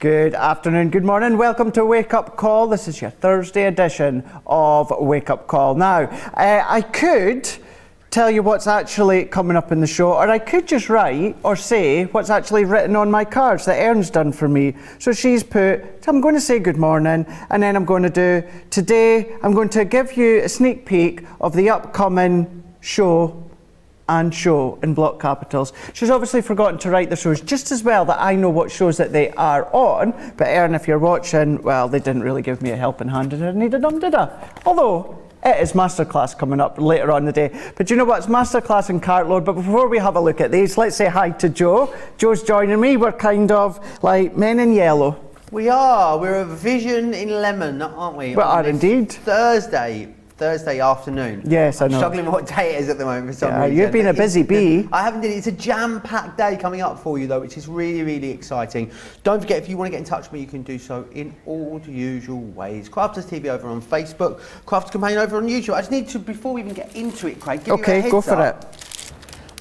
Good afternoon, good morning. Welcome to Wake Up Call. This is your Thursday edition of Wake Up Call. Now, I could tell you what's actually coming up in the show, or I could just write or say what's actually written on my cards that Erin's done for me. So she's put, I'm going to say good morning, and then I'm going to do, today I'm going to give you a sneak peek of the upcoming show in block capitals. She's obviously forgotten to write the shows just as well that I know what shows that they are on, but Erin, if you're watching, well, they didn't really give me a helping hand and I needed them, did I? Although, it is Masterclass coming up later on in the day. But you know what, it's Masterclass and Cartload, but before we have a look at these, let's say hi to Joe. Joe's joining me, we're kind of like men in yellow. We are, we're a vision in lemon, aren't we? We are indeed. Thursday afternoon. Yes, I know. I'm struggling with what day it is at the moment for some reason. You've been a busy bee. I haven't did it. It's a jam-packed day coming up for you though, which is really, really exciting. Don't forget, if you want to get in touch with me, you can do so in all the usual ways. Crafters TV over on Facebook, Crafters Companion over on YouTube. I just need to, before we even get into it, Craig, give you a heads go for up it.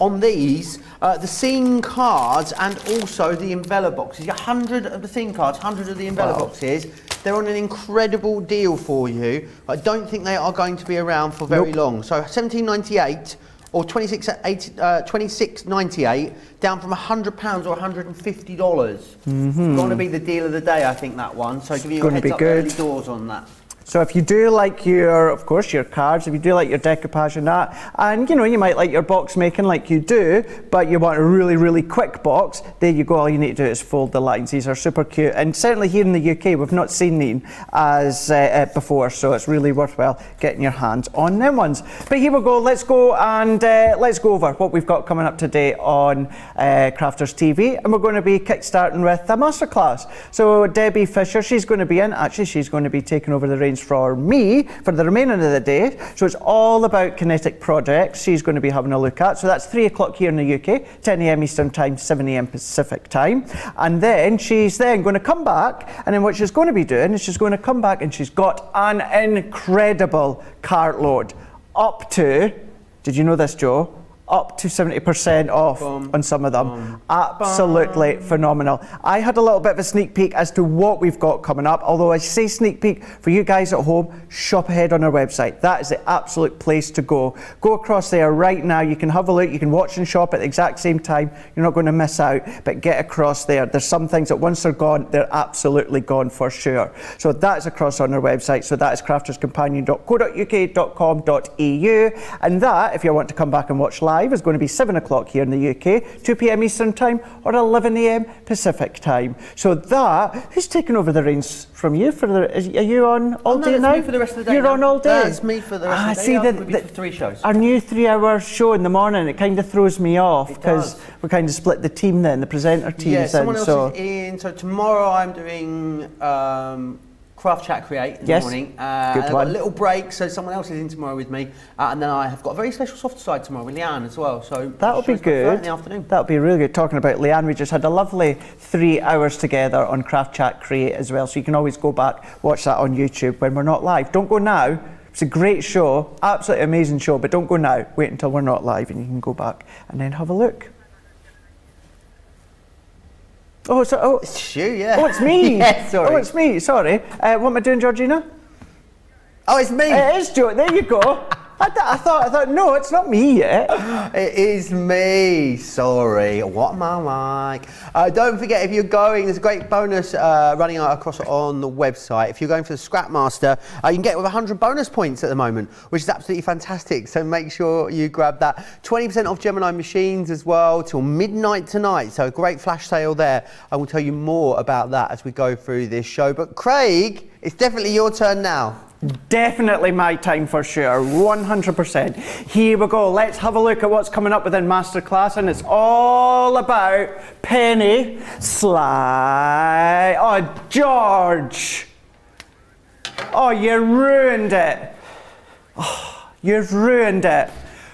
On these, the scene cards and also the envelope boxes. 100 of the scene cards, 100 of the envelope boxes. They're on an incredible deal for you. I don't think they are going to be around for very long. So $17.98 or $26.98 down from £100 or $150. It's going to be the deal of the day, I think, that one. So give you a heads up early doors on that. So if you do like your, of course, your cards, if you do like your decoupage and that, and you know, you might like your box making like you do, but you want a really, really quick box, there you go, all you need to do is fold the lines. These are super cute, and certainly here in the UK, we've not seen these as before, so it's really worthwhile getting your hands on them ones. But here we go, let's go and let's go over what we've got coming up today on Crafters TV, and we're going to be kick-starting with a masterclass. So Debbie Fisher, she's going to be in, actually she's going to be taking over the reins for me for the remaining of the day. So it's all about kinetic projects she's going to be having a look at. So that's 3 o'clock here in the UK, 10 a.m. Eastern Time, 7 a.m. Pacific Time. And then she's then going to come back, and then what she's going to be doing is she's going to come back and she's got an incredible cartload up to, did you know this, Joe? Up to 70% off on some of them. Absolutely phenomenal. I had a little bit of a sneak peek as to what we've got coming up, although I say sneak peek for you guys at home, shop ahead on our website. That is the absolute place to go. Go across there right now, you can have a look, you can watch and shop at the exact same time, you're not going to miss out, but get across there. There's some things that once they're gone, they're absolutely gone for sure. So that's across on our website, so that is crafterscompanion.co.uk.com.au, and that, if you want to come back and watch live, is going to be 7 o'clock here in the UK, 2 p.m. Eastern Time or 11 a.m. Pacific Time. So that, who's taking over the reins from you? Are you on all day now? Me for the rest of the day. You're on all day? That's me for the rest of the day. See, for 3 shows. Our new 3-hour show in the morning, it kind of throws me off because we kind of split the team then, the presenter teams. Yeah, someone else is in. So tomorrow I'm doing Craft Chat Create in the morning. I've got a little break, so someone else is in tomorrow with me, and then I have got a very special soft side tomorrow with Leanne as well. So that'll be good. In the afternoon. That'll be really good. Talking about Leanne, we just had a lovely 3 hours together on Craft Chat Create as well. So you can always go back, watch that on YouTube when we're not live. Don't go now. It's a great show, absolutely amazing show, but don't go now. Wait until we're not live, and you can go back and then have a look. It's you, yeah. Oh, it's me. Yeah, sorry. Oh, it's me. Sorry. What am I doing, Georgina? Oh, it's me. It is Joe. There you go. I thought, no, it's not me yet. It is me. Sorry. What am I like? Don't forget, if you're going, there's a great bonus running across on the website. If you're going for the Scrapmaster, you can get with 100 bonus points at the moment, which is absolutely fantastic. So make sure you grab that. 20% off Gemini machines as well till midnight tonight. So a great flash sale there. I will tell you more about that as we go through this show. But Craig, it's definitely your turn now. Definitely my time for sure, 100%. Here we go, let's have a look at what's coming up within Masterclass, and it's all about Penny Sly. Oh, George. Oh, you ruined it. Oh, you've ruined it.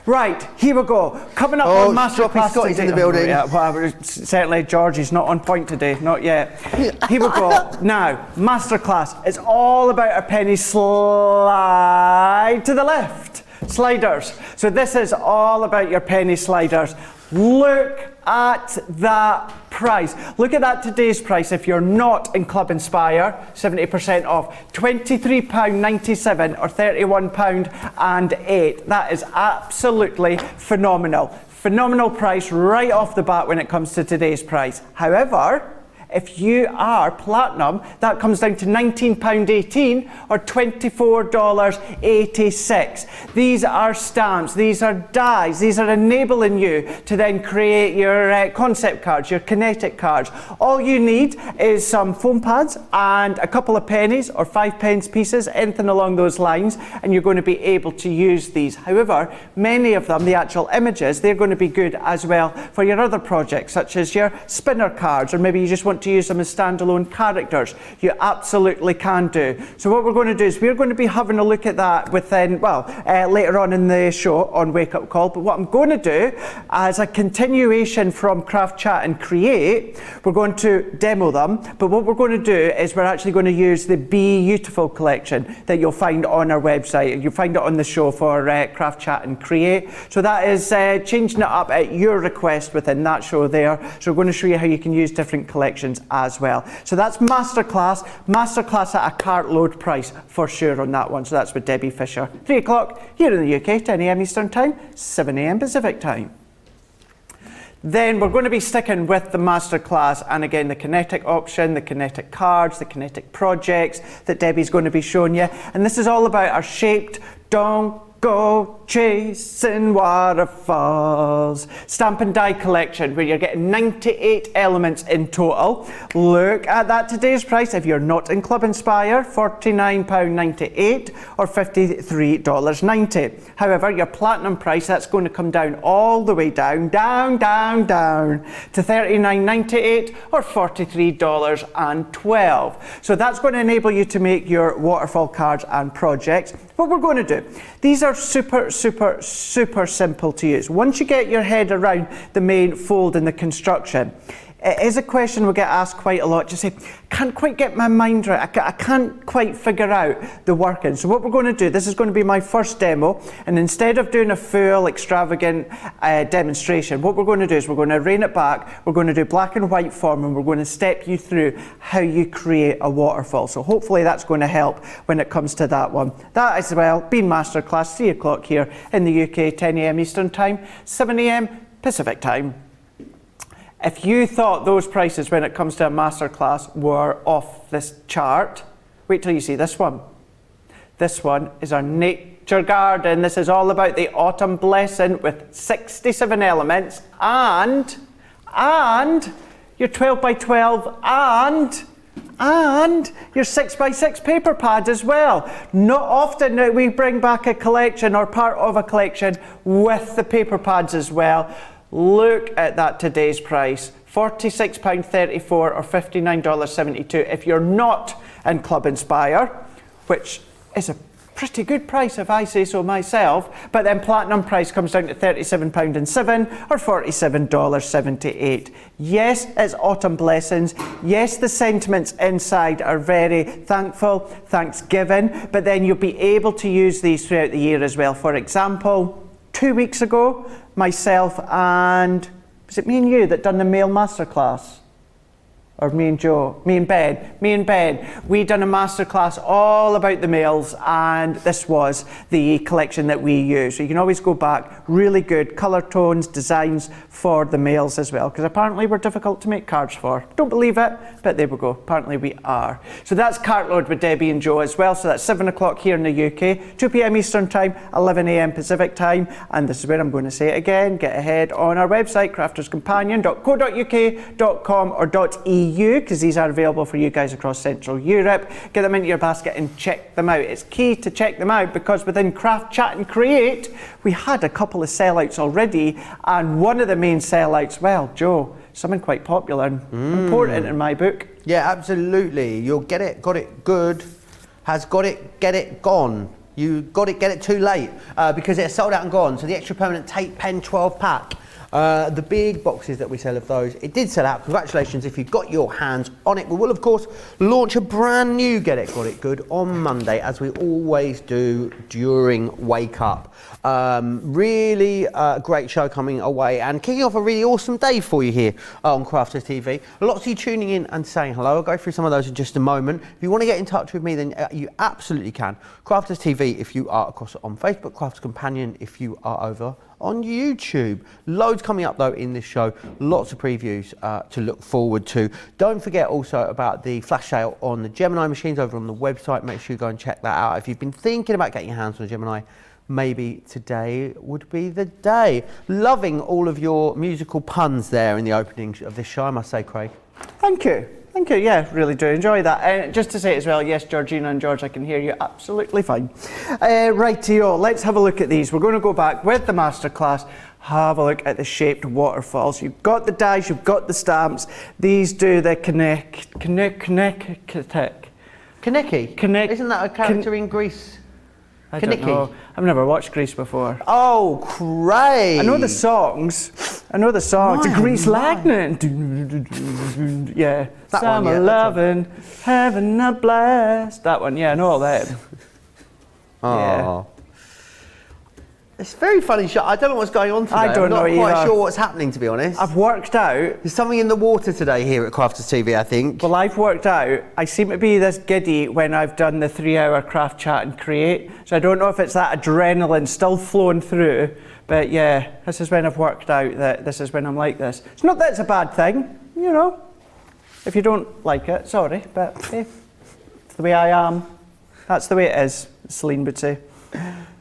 Right, here we go. Coming up on Masterclass Scotty's in the building. Yeah, well, certainly George is not on point today, not yet. Here we go. Now, Masterclass, it's all about a penny slide to the left. Sliders. So this is all about your penny sliders. Look at that price. Look at that today's price. If you're not in Club Inspire, 70% off. £23.97 or £31.08. That is absolutely phenomenal. Phenomenal price right off the bat when it comes to today's price. However, if you are platinum, that comes down to £19.18 or $24.86. These are stamps, these are dies, these are enabling you to then create your concept cards, your kinetic cards. All you need is some foam pads and a couple of pennies or 5 pence pieces, anything along those lines, and you're going to be able to use these. However, many of them, the actual images, they're going to be good as well for your other projects, such as your spinner cards, or maybe you just want to use them as standalone characters. You absolutely can do. So what we're going to do is we're going to be having a look at that within, later on in the show on Wake Up Call. But what I'm going to do as a continuation from Craft, Chat and Create, we're going to demo them. But what we're going to do is we're actually going to use the Be Beautiful collection that you'll find on our website. You'll find it on the show for Craft, Chat and Create. So that is changing it up at your request within that show there. So we're going to show you how you can use different collections as well. So that's masterclass at a cartload price for sure on that one. So that's with Debbie Fisher. 3 o'clock here in the UK, 10 a.m. Eastern Time, 7 a.m. Pacific Time. Then we're going to be sticking with the masterclass, and again the kinetic option, the kinetic cards, the kinetic projects that Debbie's going to be showing you. And this is all about our shaped Don't Go Chasing Waterfalls stamp and die collection, where you're getting 98 elements in total. Look at that today's price. If you're not in Club Inspire, £49.98 or $53.90. However, your platinum price, that's going to come down all the way down to $39.98 or $43.12. So that's going to enable you to make your waterfall cards and projects. What we're going to do, these are super simple to use. Once you get your head around the main fold and the construction, it is a question we get asked quite a lot. Just say, can't quite get my mind right. I can't quite figure out the working. So what we're going to do, this is going to be my first demo, and instead of doing a full extravagant demonstration, what we're going to do is we're going to rein it back, we're going to do black and white form, and we're going to step you through how you create a waterfall. So hopefully that's going to help when it comes to that one. That as well, being masterclass, 3 o'clock here in the UK, 10 a.m. Eastern Time, 7 a.m. Pacific Time. If you thought those prices when it comes to a masterclass were off this chart, wait till you see this one. This one is our nature garden. This is all about the autumn blessing with 67 elements and your 12 by 12 and your 6 by 6 paper pad as well. Not often that we bring back a collection or part of a collection with the paper pads as well. Look at that today's price, £46.34 or $59.72 if you're not in Club Inspire, which is a pretty good price if I say so myself. But then platinum price comes down to £37.07 or $47.78. Yes, it's autumn blessings. Yes, the sentiments inside are very thankful, thanksgiving, but then you'll be able to use these throughout the year as well. For example, 2 weeks ago, myself and, was it me and you that done the male masterclass? Or me and Joe? Me and Ben. We done a masterclass all about the males, and this was the collection that we use. So you can always go back. Really good colour tones, designs for the males as well, because apparently we're difficult to make cards for. Don't believe it, but there we go. Apparently we are. So that's Cartload with Debbie and Joe as well. So that's 7 o'clock here in the UK, 2 p.m. Eastern Time, 11 a.m. Pacific Time. And this is where I'm going to say it again. Get ahead on our website, crafterscompanion.co.uk.com or .eu, because these are available for you guys across Central Europe. Get them into your basket and check them out. It's key to check them out because within Craft, Chat and Create, we had a couple of sellouts already, and one of the main sellouts, well, Joe, something quite popular and important in my book. Yeah, absolutely. You'll get it, got it good, has got it, get it gone. You got it, get it too late because it's sold out and gone. So the extra permanent tape pen 12 pack. The big boxes that we sell of those, it did sell out. Congratulations if you got your hands on it. We will, of course, launch a brand new Get It Got It Good on Monday, as we always do during Wake Up. Really great show coming away and kicking off a really awesome day for you here on Crafters TV. Lots of you tuning in and saying hello. I'll go through some of those in just a moment. If you want to get in touch with me, then you absolutely can. Crafters TV if you are across on Facebook, Crafters Companion if you are over on YouTube. Loads coming up though in this show, lots of previews to look forward to. Don't forget also about the flash sale on the Gemini machines over on the website. Make sure you go and check that out. If you've been thinking about getting your hands on a Gemini, maybe today would be the day. Loving all of your musical puns there in the opening of this show, I must say, Craig. Thank you. Thank you. Yeah, really do enjoy that. And just to say as well, yes, Georgina and George, I can hear you absolutely fine. Rightio, let's have a look at these. We're going to go back with the masterclass. Have a look at the shaped waterfalls. You've got the dies, you've got the stamps. These do the Kaneki. Isn't that a character in Greece? I don't know. I've never watched Grease before. Oh, Craig! I know the songs. Grease Lightning. Yeah. That one, Summer yeah, loving, having a blast. That one, yeah, I know all that. Oh. Yeah. It's a very funny shot. I don't know what's going on today. I don't know I'm not quite either. sure what's happening, to be honest. I've worked out. There's something in the water today here at Crafters TV, I think. Well, I've worked out. I seem to be this giddy when I've done the 3-hour craft chat and create. So I don't know if it's that adrenaline still flowing through. But yeah, this is when I've worked out that this is when I'm like this. It's not that it's a bad thing, you know. If you don't like it, sorry, but hey, it's the way I am. That's the way it is, Celine would say.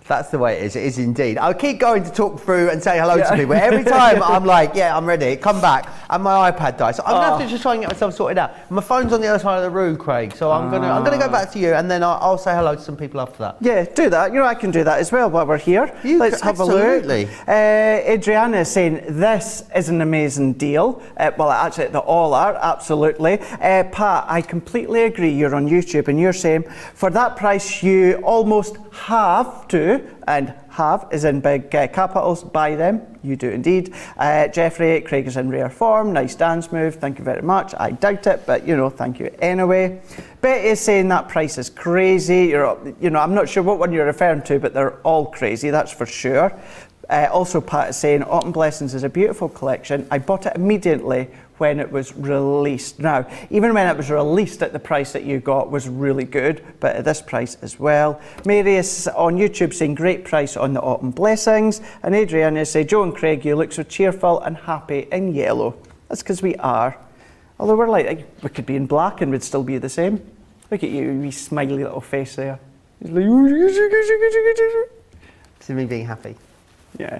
That's the way it is indeed. I'll keep going to talk through and say hello to people. Every time I'm like, yeah, I'm ready, come back, and my iPad dies. So I'm going to have to just try and get myself sorted out. My phone's on the other side of the room, Craig, so I'm going to go back to you, and then I'll say hello to some people after that. Yeah, do that. You know, I can do that as well while we're here. Let's have a look. Adriana is saying, this is an amazing deal. Well, actually, they all are, absolutely. Pat, I completely agree. You're on YouTube, and you're saying, for that price, you almost have to, and have is in big capitals, buy them. You do indeed. Jeffrey, Craig is in rare form. Nice dance move. Thank you very much. I doubt it, but you know, thank you anyway. Betty is saying that price is crazy. You know, I'm not sure what one you're referring to, but they're all crazy, that's for sure. Also, Pat is saying Autumn Blessings is a beautiful collection. I bought it immediately when it was released. Now, even when it was released at the price that you got was really good, but at this price as well. Mary is on YouTube saying great price on the Autumn Blessings. And Adriana is saying, Joe and Craig, you look so cheerful and happy in yellow. That's because we are. Although we're like, we could be in black and we'd still be the same. Look at you, wee smiley little face there. It's like, This is me being happy. yeah.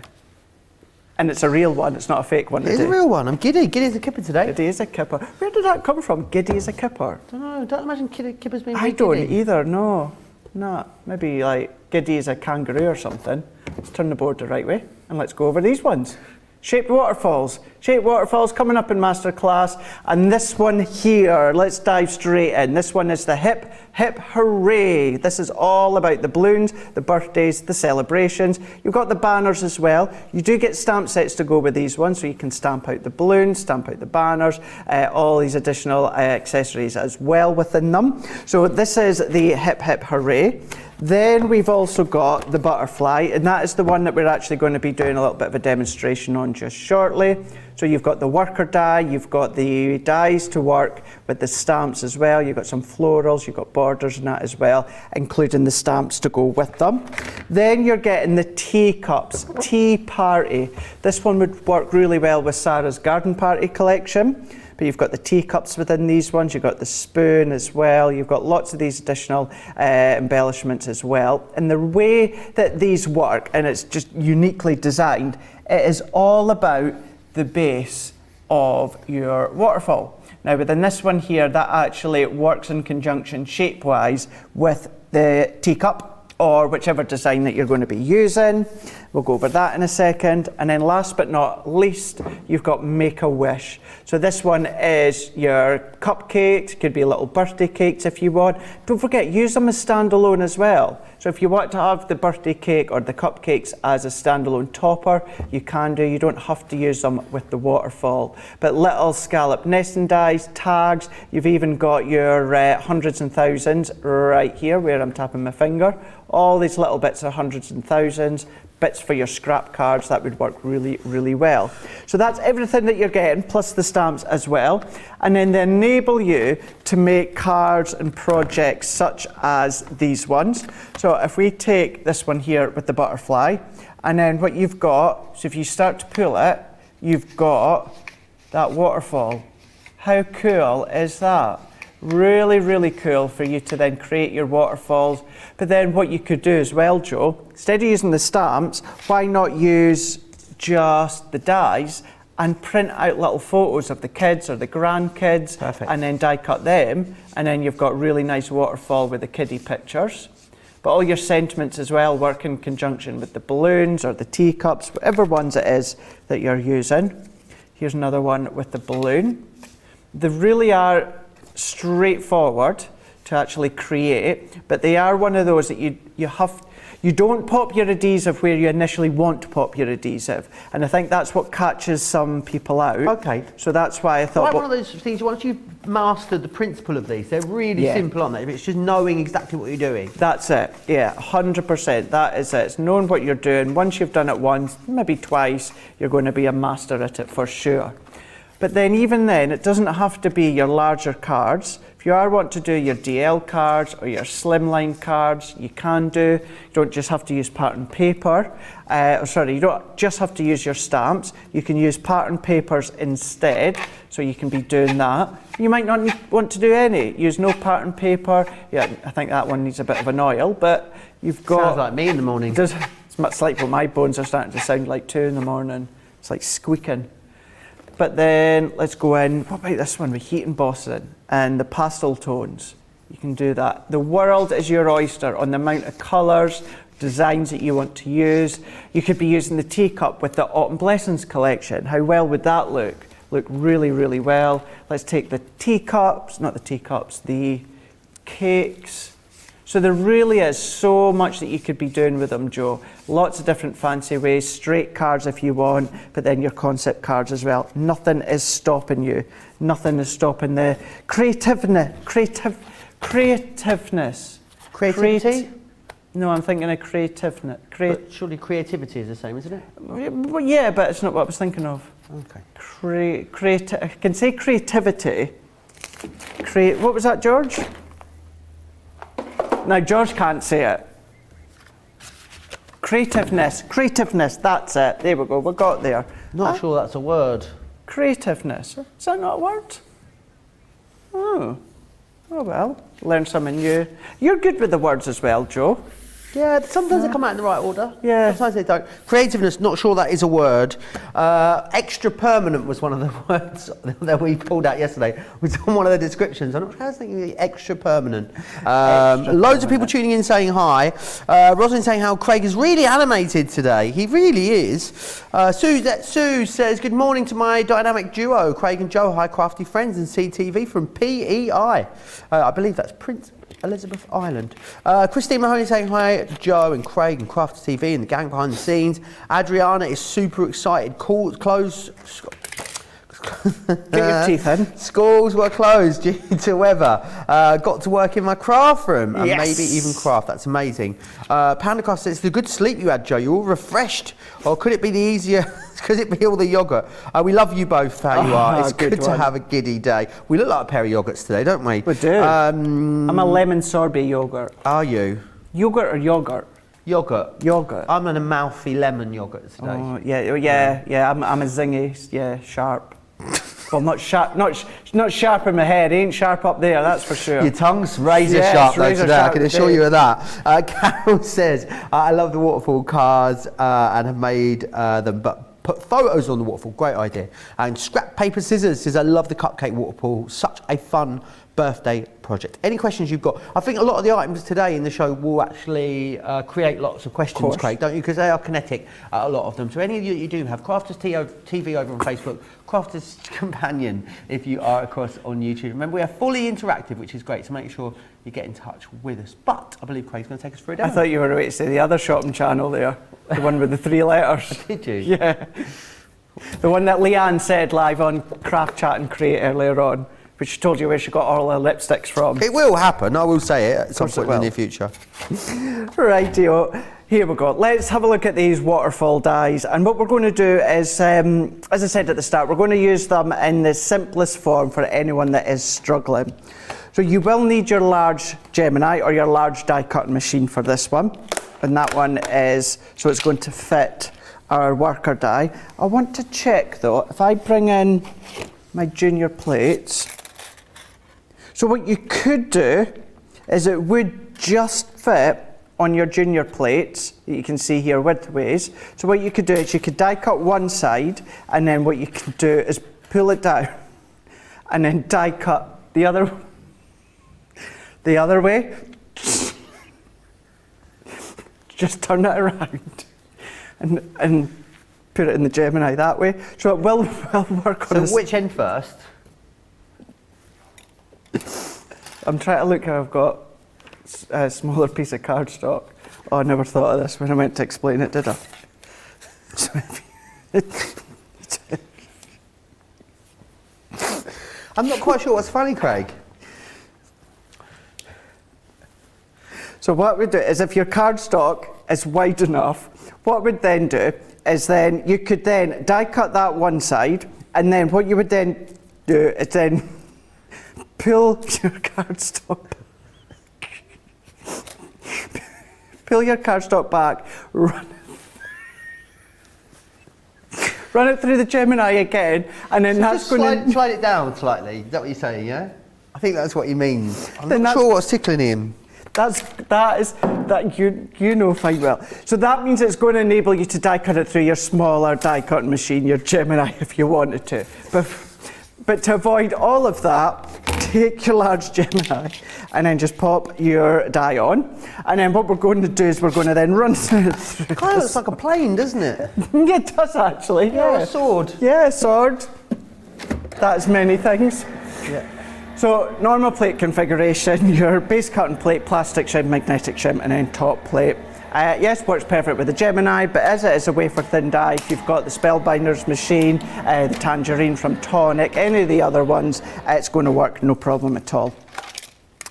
And it's a real one, it's not a fake one. It is a real one. I'm giddy. Giddy as a kipper today. Giddy as a kipper. Where did that come from? Giddy as a kipper? I don't know. Don't imagine kippers being I don't giddy. either, no. No. Maybe like giddy as a kangaroo or something. Let's turn the board the right way and let's go over these ones. Shaped waterfalls. Shaped waterfalls coming up in masterclass. And this one here, let's dive straight in. This one is the hip, hip hooray. This is all about the balloons, the birthdays, the celebrations. You've got the banners as well. You do get stamp sets to go with these ones, so you can stamp out the balloons, stamp out the banners, all these additional accessories as well within them. So this is the hip, hip hooray. Then we've also got the butterfly, and that is the one that we're actually going to be doing a little bit of a demonstration on just shortly. So you've got the worker die, you've got the dies to work with the stamps as well, you've got some florals, you've got borders and that as well, including the stamps to go with them. Then you're getting the teacups, tea party. This one would work really well with Sarah's garden party collection. But you've got the teacups within these ones, you've got the spoon as well, you've got lots of these additional embellishments as well. And the way that these work, and it's just uniquely designed, it is all about the base of your waterfall. Now within this one here, that actually works in conjunction shape-wise with the teacup, or whichever design that you're going to be using. We'll go over that in a second. And then last but not least, you've got Make-A-Wish. So this one is your cupcakes, could be little birthday cakes if you want. Don't forget, use them as standalone as well. So if you want to have the birthday cake or the cupcakes as a standalone topper, you can do. You don't have to use them with the waterfall. But little scallop nesting dies, tags, you've even got your hundreds and thousands right here where I'm tapping my finger. All these little bits are hundreds and thousands, bits for your scrap cards, that would work really, really well. So that's everything that you're getting, plus the stamps as well. And then they enable you to make cards and projects such as these ones. So if we take this one here with the butterfly, and then what you've got, so if you start to pull it, you've got that waterfall. How cool is that? Really, really cool for you to then create your waterfalls. But then what you could do as well, Joe, instead of using the stamps, why not use just the dies and print out little photos of the kids or the grandkids. Perfect. And then die cut them, and then you've got really nice waterfall with the kiddie pictures. But all your sentiments as well work in conjunction with the balloons or the teacups, whatever ones it is that you're using. Here's another one with the balloon. They really are straightforward to actually create, but they are one of those that you don't pop your adhesive where you initially want to pop your adhesive, and I think that's what catches some people out. Okay. So that's why I thought. One of those things, once you've mastered the principle of these, they're really simple, aren't they? If it's just knowing exactly what you're doing. That's it, yeah, 100%, that is it. It's knowing what you're doing. Once you've done it once, maybe twice, you're going to be a master at it for sure. But then even then, it doesn't have to be your larger cards. If you want to do your DL cards or your slimline cards, you can do. You don't just have to use pattern paper. You don't just have to use your stamps. You can use pattern papers instead, so you can be doing that. You might not want to do any. Use no pattern paper. Yeah, I think that one needs a bit of an oil, but you've got... Sounds like me in the morning. It's much like what my bones are starting to sound like 2 in the morning. It's like squeaking. But then let's go in, what about this one with heat embossing and the pastel tones? You can do that. The world is your oyster on the amount of colours, designs that you want to use. You could be using the teacup with the Autumn Blessings collection. How well would that look? Look really, really well. Let's take the teacups, not the teacups, the cakes. So there really is so much that you could be doing with them, Joe. Lots of different fancy ways, straight cards if you want, but then your concept cards as well. Nothing is stopping you. Nothing is stopping the creativeness. Creativity? No, I'm thinking of creativeness. But surely creativity is the same, isn't it? Well, yeah, but it's not what I was thinking of. Okay. I can say creativity. What was that, George? Now, George can't say it. Creativeness, that's it. There we go, we got there. Not sure that's a word. Creativeness, is that not a word? Oh well, learn something new. You're good with the words as well, Joe. Yeah, sometimes they come out in the right order. Yeah. Sometimes they don't. Creativeness, not sure that is a word. Extra permanent was one of the words that we pulled out yesterday. Was on one of the descriptions. I'm not sure I was thinking extra permanent. Loads of people tuning in saying hi. Rosalind saying how Craig is really animated today. He really is. Sue says, good morning to my dynamic duo, Craig and Joe, hi crafty friends and CTV from PEI. I believe that's Prince Elizabeth Island. Christine Mahoney saying hi, Joe and Craig and Crafty TV and the gang behind the scenes. Adriana is super excited. Get your teeth in. Schools were closed due to weather. Got to work in my craft room and maybe even craft. That's amazing. Pandacross says, the good sleep you had, Joe. You're all refreshed. Or could it be the easier... Could it be all the yoghurt? We love you both how you are. It's good to have a giddy day. We look like a pair of yoghurts today, don't we? We do. I'm a lemon sorbet yoghurt. Are you? Yoghurt or yogurt? Yogurt. Yogurt. I'm an Amalfi lemon yoghurt today. Oh, yeah. I'm a zingy, sharp. Well, not sharp in my head. Ain't sharp up there, that's for sure. Your tongue's razor sharp though razor today, sharp I can assure you of that. Carol says, I love the waterfall cards and have made them, but put photos on the waterfall, great idea. And Scrap Paper Scissors says, I love the cupcake waterfall, such a fun birthday project. Any questions you've got? I think a lot of the items today in the show will actually create lots of questions, Craig, don't you? Because they are kinetic, a lot of them. So any of you that you do have, Crafters TV over on Facebook, Crafters Companion if you are across on YouTube. Remember, we are fully interactive, which is great, so make sure you get in touch with us. But I believe Craig's going to take us through a demo. I thought you were about to say the other shopping channel there, the one with the 3 letters. Did you? Yeah. The one that Leanne said live on Craft Chat and Create earlier on, which she told you where she got all her lipsticks from. It will happen, I will say it at some point in the near future. Rightio, here we go. Let's have a look at these waterfall dies. And what we're going to do is, as I said at the start, we're going to use them in the simplest form for anyone that is struggling. So you will need your large Gemini or your large die cutting machine for this one. And that one is, so it's going to fit our worker die. I want to check though, if I bring in my junior plates, so what you could do is it would just fit on your junior plates that you can see here widthways. So what you could do is you could die cut one side, and then what you can do is pull it down and then die cut the other way. Just turn it around and put it in the Gemini that way. So it will work on So which end first? I'm trying to look how I've got a smaller piece of cardstock. Oh, I never thought of this when I went to explain it, did I? So I'm not quite sure what's funny, Craig. So what we do is if your cardstock is wide enough, what we'd then do is then you could then die cut that one side, and then what you would then do is then pull your cardstock back, run it through the Gemini again, and then So that's just going to slide it down slightly. Is that what you're saying? Yeah. I think that's what he means. I'm not sure what's tickling him. you know fine well. So that means it's going to enable you to die cut it through your smaller die cutting machine, your Gemini, if you wanted to. But to avoid all of that, take your large Gemini and then just pop your die on. And then what we're going to do is we're going to then run it through. It kind of looks like a plane, doesn't it? It does actually. Or Yeah. a sword. Yeah, a sword. That's many things. Yeah. So normal plate configuration, your base cutting plate, plastic shim, magnetic shim, and then top plate. Yes, works perfect with the Gemini, but as it is a wafer thin die, if you've got the Spellbinders machine, the Tangerine from Tonic, any of the other ones, it's going to work no problem at all.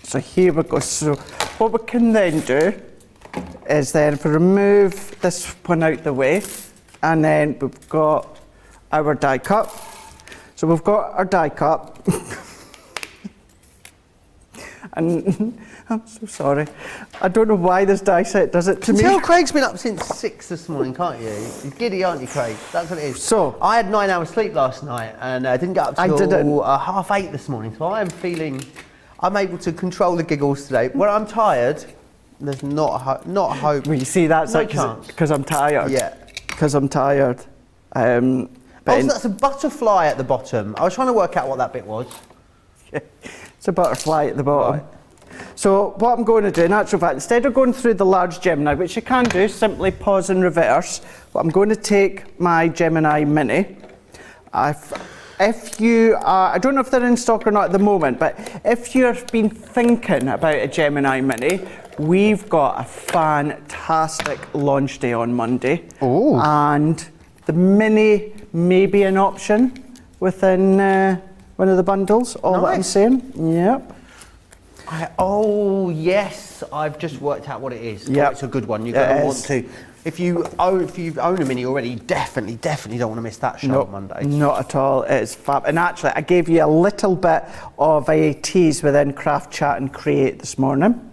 So here we go. So what we can then do is then if we remove this one out the way, and then we've got our die cut. So we've got our die cut. And I'm so sorry. I don't know why this die set does it to me. Tell Craig's been up since 6 this morning, can't you? You're giddy, aren't you, Craig? That's what it is. So I had 9 hours sleep last night and I didn't get up till 8:30 this morning. So I am feeling I'm able to control the giggles today. When I'm tired, there's not a hope. Well, you see, that's No like chance. because I'm tired. Yeah. Because I'm tired. Also, that's a butterfly at the bottom. I was trying to work out what that bit was. It's a butterfly at the bottom. Right. So what I'm going to do, in actual fact, instead of going through the large Gemini, which you can do, simply pause and reverse, what I'm going to take my Gemini Mini. If you are, I don't know if they're in stock or not at the moment, but if you've been thinking about a Gemini Mini, we've got a fantastic launch day on Monday. Ooh. And the Mini may be an option within one of the bundles, all that I'm saying. Yep. Oh yes, I've just worked out what it is. Yep. Oh, it's a good one. You're going to want to. If you own a Mini already, definitely don't want to miss that show on Monday. Not at all. It's fab. And actually, I gave you a little bit of a tease within Craft Chat and Create this morning.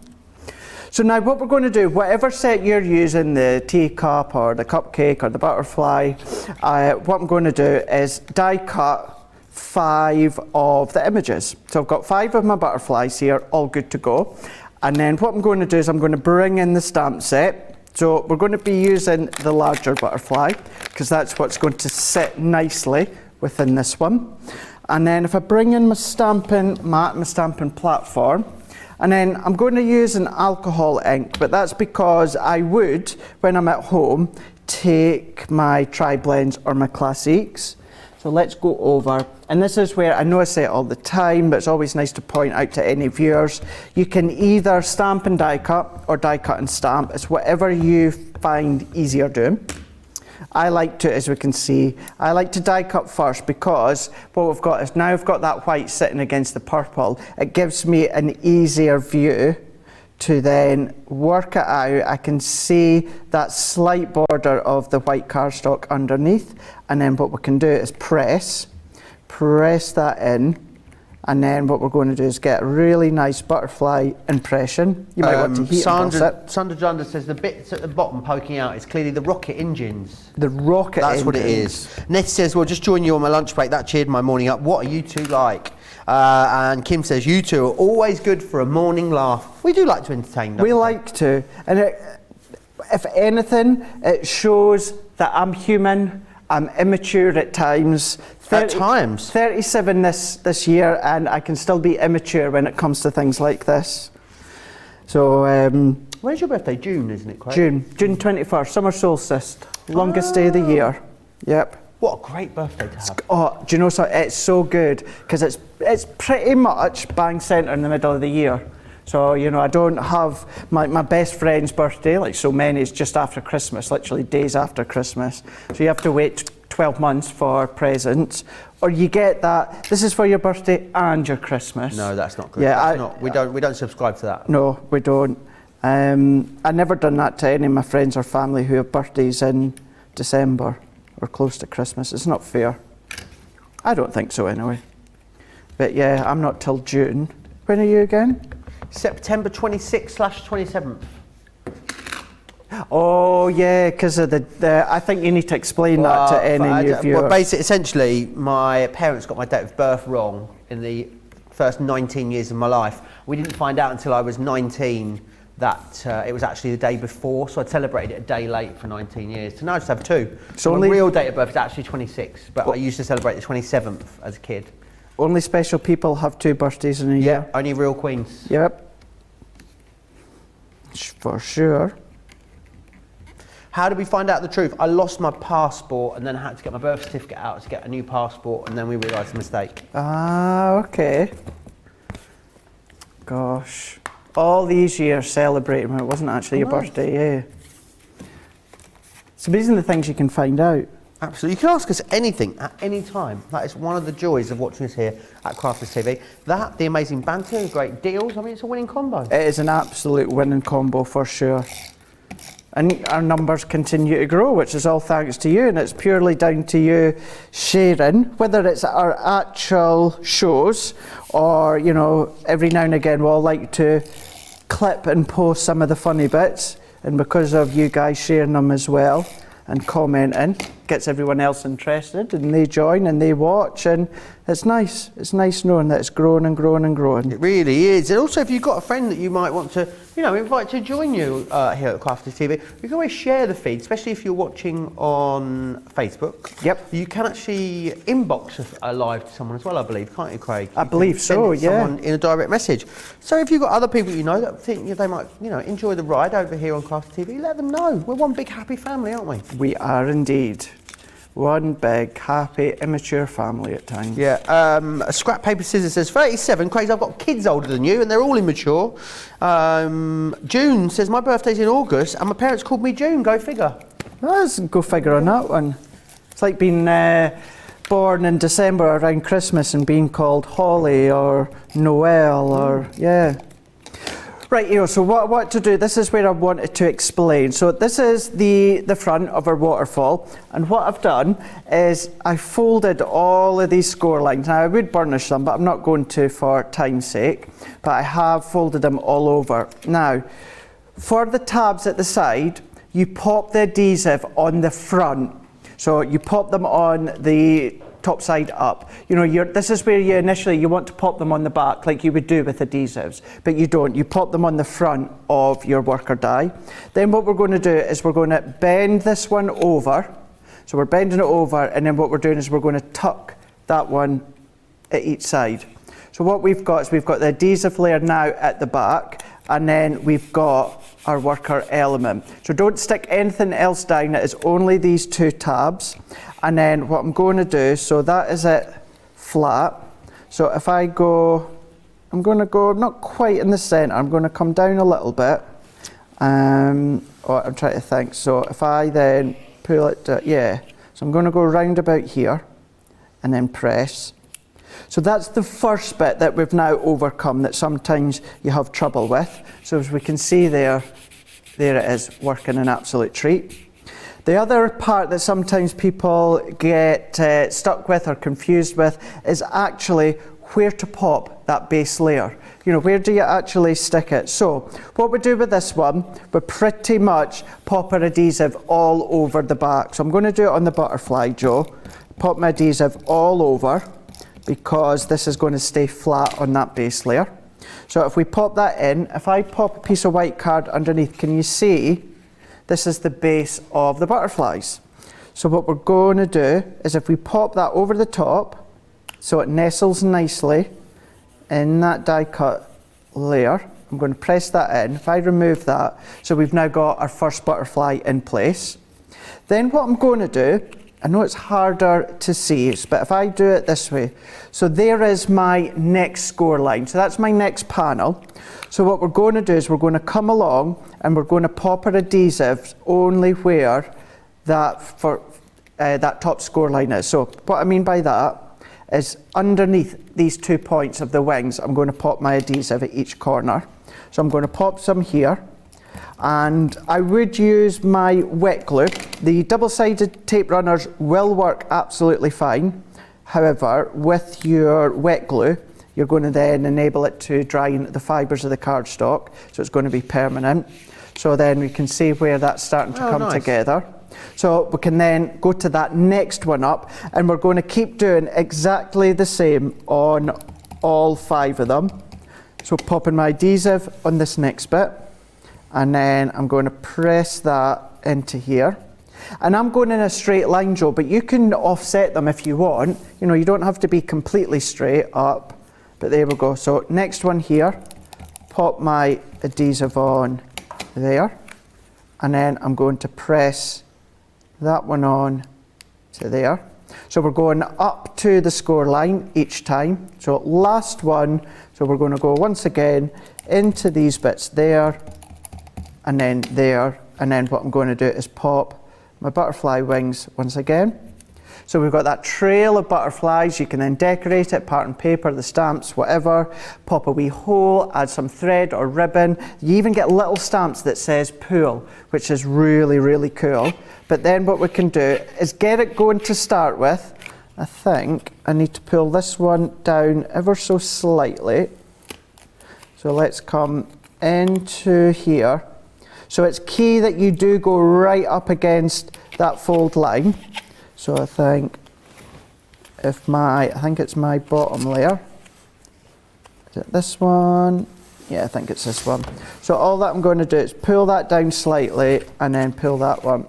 So now what we're going to do, whatever set you're using, the teacup or the cupcake or the butterfly, what I'm going to do is die cut 5 of the images. So I've got 5 of my butterflies here, all good to go. And then what I'm going to do is I'm going to bring in the stamp set. So we're going to be using the larger butterfly because that's what's going to sit nicely within this one. And then if I bring in my stamping mat, my stamping platform, and then I'm going to use an alcohol ink, but that's because I would, when I'm at home, take my tri-blends or my classiques. So let's go over, and this is where, I know I say it all the time, but it's always nice to point out to any viewers, you can either stamp and die cut or die cut and stamp. It's whatever you find easier doing. I like to, as we can see, I like to die cut first because what we've got is now I've got that white sitting against the purple. It gives me an easier view to then work it out. I can see that slight border of the white cardstock underneath, and then what we can do is press that in, and then what we're going to do is get a really nice butterfly impression. You might want to heat it. Sandra Junder says the bits at the bottom poking out is clearly the rocket engines. The rocket engines. That's what it is. Nettie says, well, just join you on my lunch break. That cheered my morning up. What are you two like? And Kim says, you two are always good for a morning laugh. We do like to entertain, don't we? We like to. And if anything, it shows that I'm human. I'm immature at times. 37 this year, and I can still be immature when it comes to things like this. So, when's your birthday? June, isn't it, Craig? June 21st, summer solstice, longest day of the year. Yep. What a great birthday to have. Oh, do you know something? It's so good because it's pretty much bang centre in the middle of the year. So, you know, I don't have my best friend's birthday, like so many, it's just after Christmas, literally days after Christmas. So you have to wait 12 months for presents, or you get that, this is for your birthday and your Christmas. No, that's not good. Yeah, we don't subscribe to that. No, we don't. I've never done that to any of my friends or family who have birthdays in December or close to Christmas. It's not fair. I don't think so anyway. But yeah, I'm not till June. When are you again? September 26th/27th. Oh yeah, because of the I think you need to explain that to any new viewers. Well, basically, essentially, my parents got my date of birth wrong in the first 19 years of my life. We didn't find out until I was 19 that it was actually the day before, so I celebrated it a day late for 19 years. So now I just have two. So my real date of birth is actually 26, but I used to celebrate the 27th as a kid. Only special people have two birthdays in a year. Only real queens. Yep. For sure. How did we find out the truth? I lost my passport and then I had to get my birth certificate out to get a new passport, and then we realised the mistake. Ah, okay. Gosh. All these years celebrating when it wasn't actually your birthday, yeah. It's amazing the things you can find out. Absolutely. You can ask us anything at any time. That is one of the joys of watching us here at Crafters TV. That, the amazing banter, the great deals, I mean, it's a winning combo. It is an absolute winning combo for sure. And our numbers continue to grow, which is all thanks to you, and it's purely down to you sharing, whether it's our actual shows or, you know, every now and again we'll like to clip and post some of the funny bits, and because of you guys sharing them as well and commenting, gets everyone else interested, and they join and they watch, and it's nice. It's nice knowing that it's growing and growing and growing. It really is. And also, if you've got a friend that you might want to, you know, invite to join you here at Crafters TV, you can always share the feed, especially if you're watching on Facebook. Yep. You can actually inbox a live to someone as well, I believe, can't you, Craig? I believe so, yeah. Someone in a direct message. So if you've got other people you know that think they might, you know, enjoy the ride over here on Crafters TV, let them know. We're one big happy family, aren't we? We are indeed. One big, happy, immature family at times. Yeah, Scrap Paper Scissors says, 37, Craig, I've got kids older than you and they're all immature. June says, my birthday's in August and my parents called me June, go figure. Let's go figure on that one. It's like being born in December around Christmas and being called Holly or Noel or, yeah. Right, you know, so what to do, this is where I wanted to explain. So this is the front of our waterfall, and what I've done is I folded all of these score lines. Now I would burnish them, but I'm not going to for time's sake, but I have folded them all over. Now, for the tabs at the side, you pop the adhesive on the front. So you pop them on the top side up. You know, this is where you initially want to pop them on the back like you would do with adhesives, but you don't. You pop them on the front of your worker die. Then what we're going to do is we're going to bend this one over. So we're bending it over, and then what we're doing is we're going to tuck that one at each side. So what we've got is we've got the adhesive layer now at the back, and then we've got our worker element. So don't stick anything else down, it is only these two tabs. And then what I'm going to do, so that is it flat. So if I go, I'm going to go not quite in the centre, I'm going to come down a little bit. I'm trying to think, so if I then pull it, yeah. So I'm going to go round about here and then press. So that's the first bit that we've now overcome that sometimes you have trouble with. So as we can see there it is, working an absolute treat. The other part that sometimes people get stuck with or confused with is actually where to pop that base layer. You know, where do you actually stick it? So what we do with this one, we pretty much pop our adhesive all over the back. So I'm going to do it on the butterfly, Joe. Pop my adhesive all over, because this is going to stay flat on that base layer. So if we pop that in, if I pop a piece of white card underneath, can you see this is the base of the butterflies? So what we're going to do is if we pop that over the top, so it nestles nicely in that die cut layer, I'm going to press that in. If I remove that, so we've now got our first butterfly in place. Then what I'm going to do, I know it's harder to see, but if I do it this way, so there is my next score line. So that's my next panel. So what we're going to do is we're going to come along and we're going to pop our adhesives only where that top score line is. So what I mean by that is underneath these 2 points of the wings, I'm going to pop my adhesive at each corner. So I'm going to pop some here. And I would use my wet glue. The double-sided tape runners will work absolutely fine. However, with your wet glue, you're going to then enable it to dry in the fibres of the cardstock, so it's going to be permanent. So then we can see where that's starting to come together. So we can then go to that next one up, and we're going to keep doing exactly the same on all 5 of them. So popping my adhesive on this next bit, and then I'm going to press that into here. And I'm going in a straight line, Joe, but you can offset them if you want. You know, you don't have to be completely straight up, but there we go. So next one here, pop my adhesive on there, and then I'm going to press that one on to there. So we're going up to the score line each time. So last one, so we're going to go once again into these bits there, and then there, and then what I'm going to do is pop my butterfly wings once again. So we've got that trail of butterflies. You can then decorate it, pattern paper, the stamps, whatever. Pop a wee hole, add some thread or ribbon. You even get little stamps that says pool, which is really, really cool. But then what we can do is get it going to start with. I think I need to pull this one down ever so slightly. So let's come into here. So it's key that you do go right up against that fold line. So I think it's my bottom layer. Is it this one? Yeah, I think it's this one. So all that I'm going to do is pull that down slightly and then pull that one.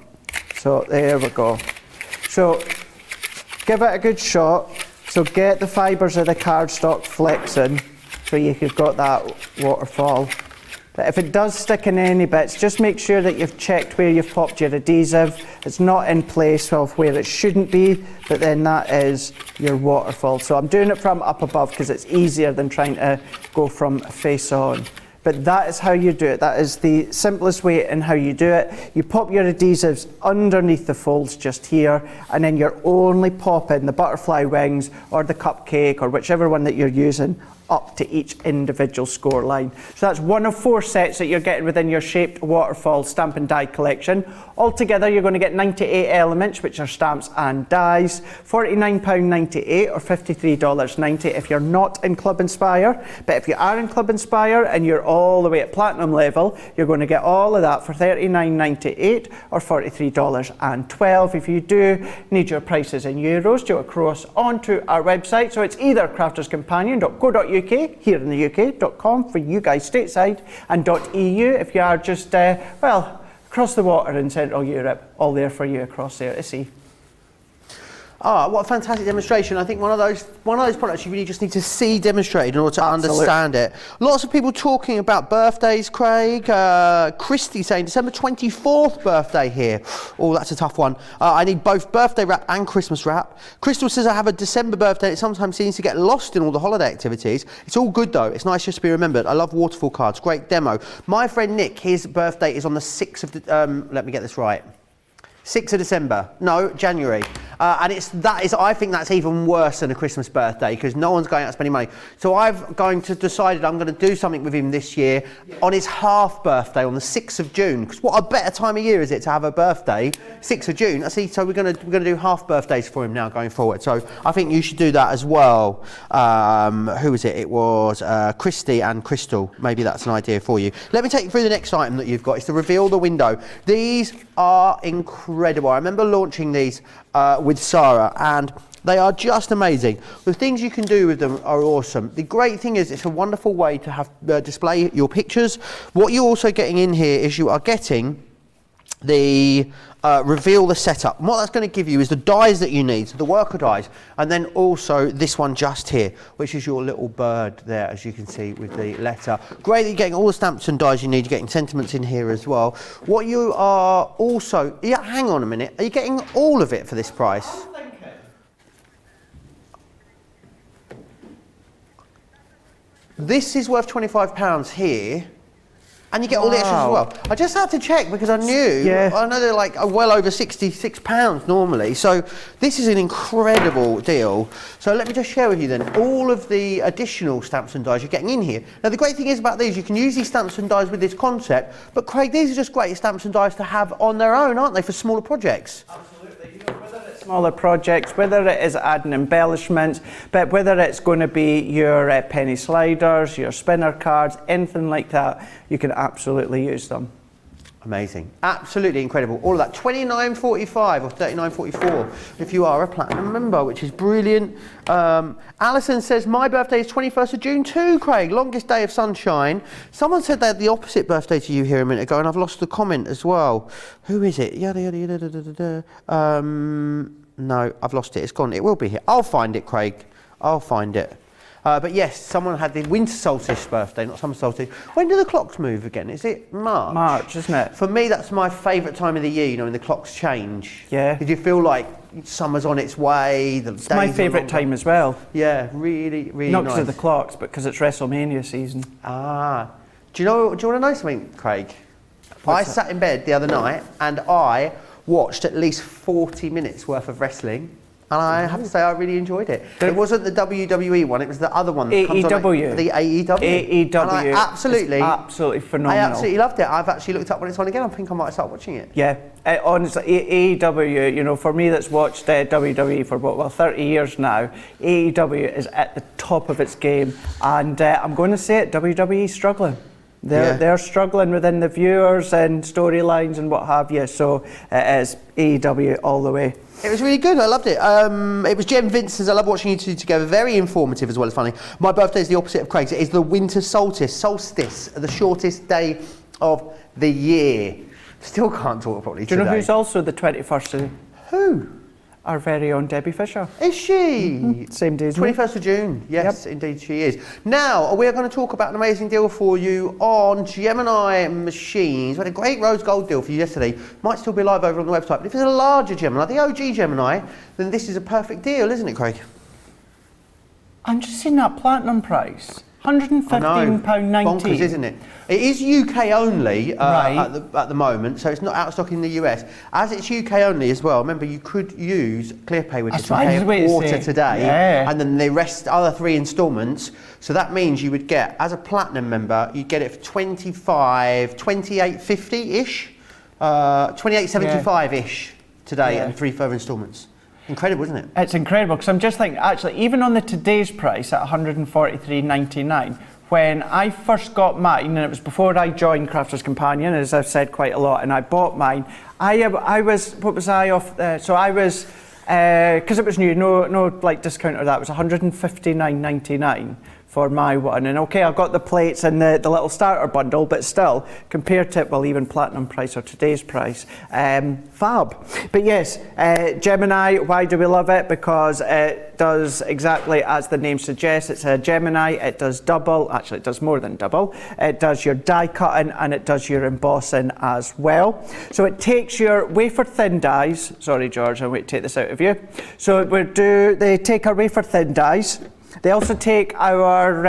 So there we go. So give it a good shot. So get the fibres of the cardstock flexing so you've got that waterfall. But if it does stick in any bits, just make sure that you've checked where you've popped your adhesive. It's not in place of where it shouldn't be, but then that is your waterfall. So I'm doing it from up above because it's easier than trying to go from face on. But that is how you do it. That is the simplest way in how you do it. You pop your adhesives underneath the folds just here, and then you're only popping the butterfly wings or the cupcake or whichever one that you're using up to each individual score line. So that's one of 4 sets that you're getting within your shaped waterfall stamp and die collection. Altogether, you're going to get 98 elements, which are stamps and dies, £49.98 or $53.90 if you're not in Club Inspire. But if you are in Club Inspire and you're all the way at platinum level, you're going to get all of that for £39.98 or $43.12. If you do need your prices in euros, go across onto our website. So it's either crafterscompanion.co.uk here in the UK.com for you guys stateside, and .eu if you are just across the water in Central Europe, all there for you across there to see. Oh, what a fantastic demonstration. I think one of those products you really just need to see demonstrated in order to understand it. Lots of people talking about birthdays, Craig. Christy saying December 24th birthday here. Oh, that's a tough one. I need both birthday wrap and Christmas wrap. Crystal says I have a December birthday. It sometimes seems to get lost in all the holiday activities. It's all good though. It's nice just to be remembered. I love waterfall cards. Great demo. My friend Nick, his birthday is on the 6th of, let me get this right. 6th of December, no, January. And I think that's even worse than a Christmas birthday because no one's going out spending money. So I've decided I'm going to do something with him this year on his half birthday on the 6th of June. Because what a better time of year is it to have a birthday, 6th of June. I see, so we're going to do half birthdays for him now going forward. So I think you should do that as well. Who was it? It was Christy and Crystal. Maybe that's an idea for you. Let me take you through the next item that you've got. It's to reveal the window. These are incredible. I remember launching these with Sarah and they are just amazing. The things you can do with them are awesome. The great thing is it's a wonderful way to have display your pictures. What you're also getting in here is you are getting the reveal the setup. And what that's going to give you is the dies that you need, so the worker dies, and then also this one just here, which is your little bird there, as you can see with the letter. Great that you're getting all the stamps and dies you need. You're getting sentiments in here as well. What you are also, yeah, hang on a minute, are you getting all of it for this price? This is worth £25 here. And you get all the extras as well. I just had to check because I knew, I know they're like well over £66 normally. So this is an incredible deal. So let me just share with you then all of the additional stamps and dies you're getting in here. Now the great thing is about these, you can use these stamps and dies with this concept, but Craig, these are just great stamps and dies to have on their own, aren't they, for smaller projects? Absolutely. You know, whether it's smaller projects, whether it is adding embellishments, but whether it's going to be your penny sliders, your spinner cards, anything like that, you can absolutely use them. Amazing, absolutely incredible. All of that, $29.45 or $39.44 if you are a platinum member, which is brilliant. Alison says my birthday is 21st of June too, Craig. Longest day of sunshine. Someone said they had the opposite birthday to you here a minute ago, and I've lost the comment as well. Who is it? Yada yada yada da, da, da, da. No, I've lost it. It's gone. It will be here. I'll find it, Craig. I'll find it. But yes, someone had the winter solstice birthday, not summer solstice. When do the clocks move again? Is it March? March, isn't it? For me, that's my favourite time of the year, you know, when the clocks change. Yeah. Did you feel like summer's on its way? It's my favourite time as well. Yeah, really, really not nice. because of the clocks, but because it's WrestleMania season. Ah. Do you want to know something, Craig? I sat in bed the other night and I watched at least 40 minutes worth of wrestling. And I have to say, I really enjoyed it. It wasn't the WWE one; it was the other one. That comes on, like, the AEW. AEW. And I absolutely phenomenal. I absolutely loved it. I've actually looked up when it's on again. I think I might start watching it. Yeah, honestly, AEW. You know, for me, that's watched WWE for about 30 years now. AEW is at the top of its game, and I'm going to say it. WWE's struggling. They're struggling within the viewers and storylines and what have you. So it is AEW all the way. It was really good. I loved it. It was Jem Vince's. I love watching you two together. Very informative as well as funny. My birthday is the opposite of Craig's. It is the winter solstice, the shortest day of the year. Still can't talk properly today. Do you know who's also the 21st? Who? Our very own Debbie Fisher. Is she? Mm-hmm. Same day as me. 21st of June. Yes, indeed she is. Now, we're going to talk about an amazing deal for you on Gemini machines. We had a great rose gold deal for you yesterday. Might still be live over on the website. But if it's a larger Gemini, the OG Gemini, then this is a perfect deal, isn't it, Craig? I'm just seeing that platinum price. £115.90. Bonkers, isn't it? It is UK only right. at the moment, so it's not out of stock in the US. As it's UK only as well, remember you could use ClearPay with it and pay a quarter today, and then the other 3 instalments. So that means you would get, as a platinum member, you'd get it for $28.50-ish, $28.75-ish today, and 3 further instalments. Incredible, isn't it? It's incredible, because I'm just thinking, actually, even on the today's price at $143.99, when I first got mine, and it was before I joined Crafter's Companion, as I've said quite a lot, and I bought mine, I was, what was I off, so I was, because it was new, no like discount or that, it was $159.99 for my one. And okay, I've got the plates and the little starter bundle, but still, compared to, well, even platinum price or today's price, fab. But yes, Gemini, why do we love it? Because it does exactly as the name suggests. It's a Gemini, it does double, actually it does more than double. It does your die cutting and it does your embossing as well. So it takes your wafer thin dies, sorry George, I'm going to take this out of you. So they take our wafer thin dies. They also take our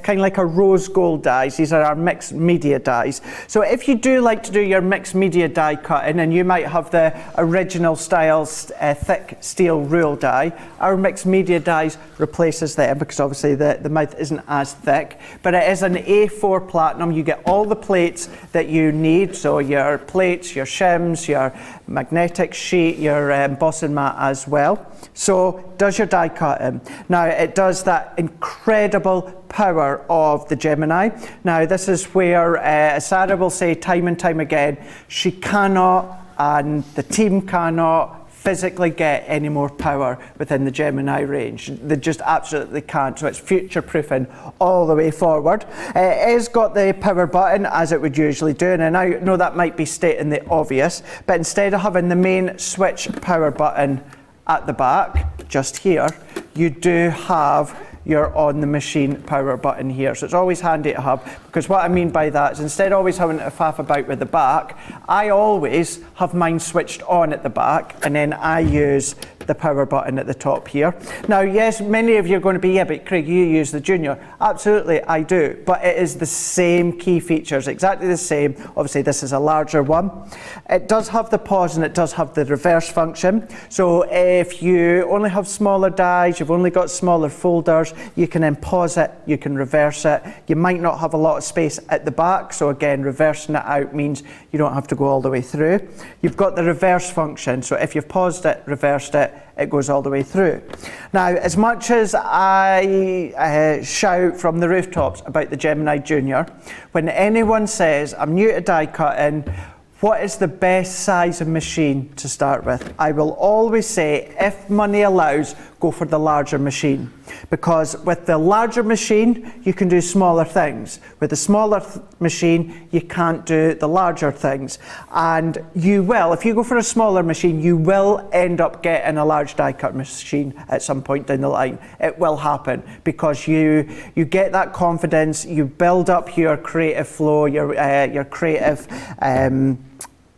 kind of like our rose gold dies. These are our mixed media dies. So if you do like to do your mixed media die cutting, and you might have the original style thick steel rule die, our mixed media dies replaces them because obviously the mouth isn't as thick. But it is an A4 platinum. You get all the plates that you need. So your plates, your shims, your magnetic sheet, your embossing mat as well. So does your die cutting. Now it does that incredible power of the Gemini. Now this is where Sarah will say time and time again, she cannot and the team cannot physically get any more power within the Gemini range. They just absolutely can't. So it's future proofing all the way forward. It has got the power button as it would usually do, and I know that might be stating the obvious, but instead of having the main switch power button at the back, just here, you do have your on the machine power button here. So it's always handy to have, because what I mean by that is instead of always having to faff about with the back, I always have mine switched on at the back and then I use the power button at the top here. Now yes, many of you are going to be, yeah, but Craig, you use the Junior. Absolutely, I do, but it is the same key features, exactly the same. Obviously this is a larger one. It does have the pause and it does have the reverse function. So if you only have smaller dies, you've only got smaller folders, you can then pause it, you can reverse it. You might not have a lot of space at the back, so again, reversing it out means you don't have to go all the way through. You've got the reverse function, so if you've paused it, reversed it, it goes all the way through. Now, as much as I shout from the rooftops about the Gemini Junior, when anyone says, I'm new to die cutting, what is the best size of machine to start with? I will always say, if money allows, go for the larger machine. Because with the larger machine, you can do smaller things. With the smaller machine, you can't do the larger things. And you will, if you go for a smaller machine, you will end up getting a large die cut machine at some point down the line. It will happen because you get that confidence, you build up your creative flow, your creative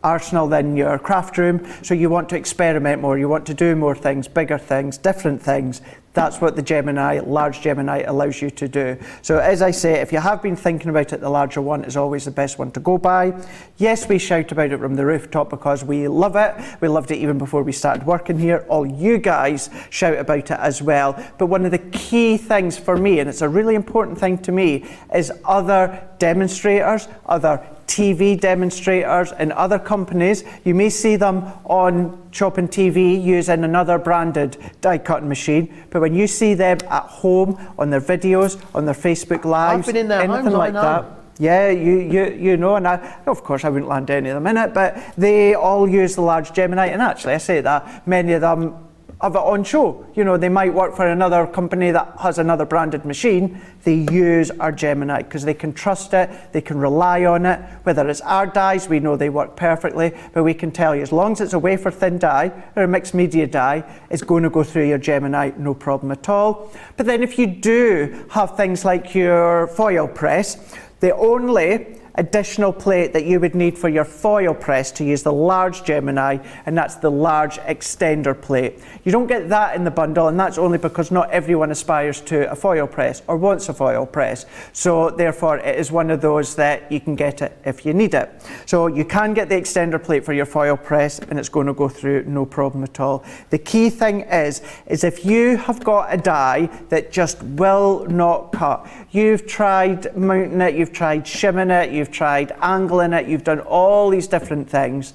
arsenal than your craft room, so you want to experiment more, you want to do more things, bigger things, different things. That's what the Gemini, large Gemini, allows you to do. So as I say, if you have been thinking about it, the larger one is always the best one to go by. Yes, we shout about it from the rooftop because we love it. We loved it even before we started working here. All you guys shout about it as well. But one of the key things for me, and it's a really important thing to me, is other demonstrators, other TV demonstrators in other companies. You may see them on Chopping TV using another branded die cutting machine, but when you see them at home on their videos, on their Facebook Lives, I've been in their anything homes, like that, yeah, you know, and of course I wouldn't land any of them in it, but they all use the large Gemini, and actually I say that many of them have it on show. You know, they might work for another company that has another branded machine. They use our Gemini because they can trust it, they can rely on it. Whether it's our dies, we know they work perfectly, but we can tell you as long as it's a wafer thin die or a mixed media die, it's going to go through your Gemini, no problem at all. But then if you do have things like your foil press, the only additional plate that you would need for your foil press to use the large Gemini, and that's the large extender plate. You don't get that in the bundle, and that's only because not everyone aspires to a foil press or wants a foil press. So therefore it is one of those that you can get it if you need it. So you can get the extender plate for your foil press and it's going to go through no problem at all. The key thing is if you have got a die that just will not cut, you've tried mounting it, you've tried shimming it, you've tried angling it, you've done all these different things,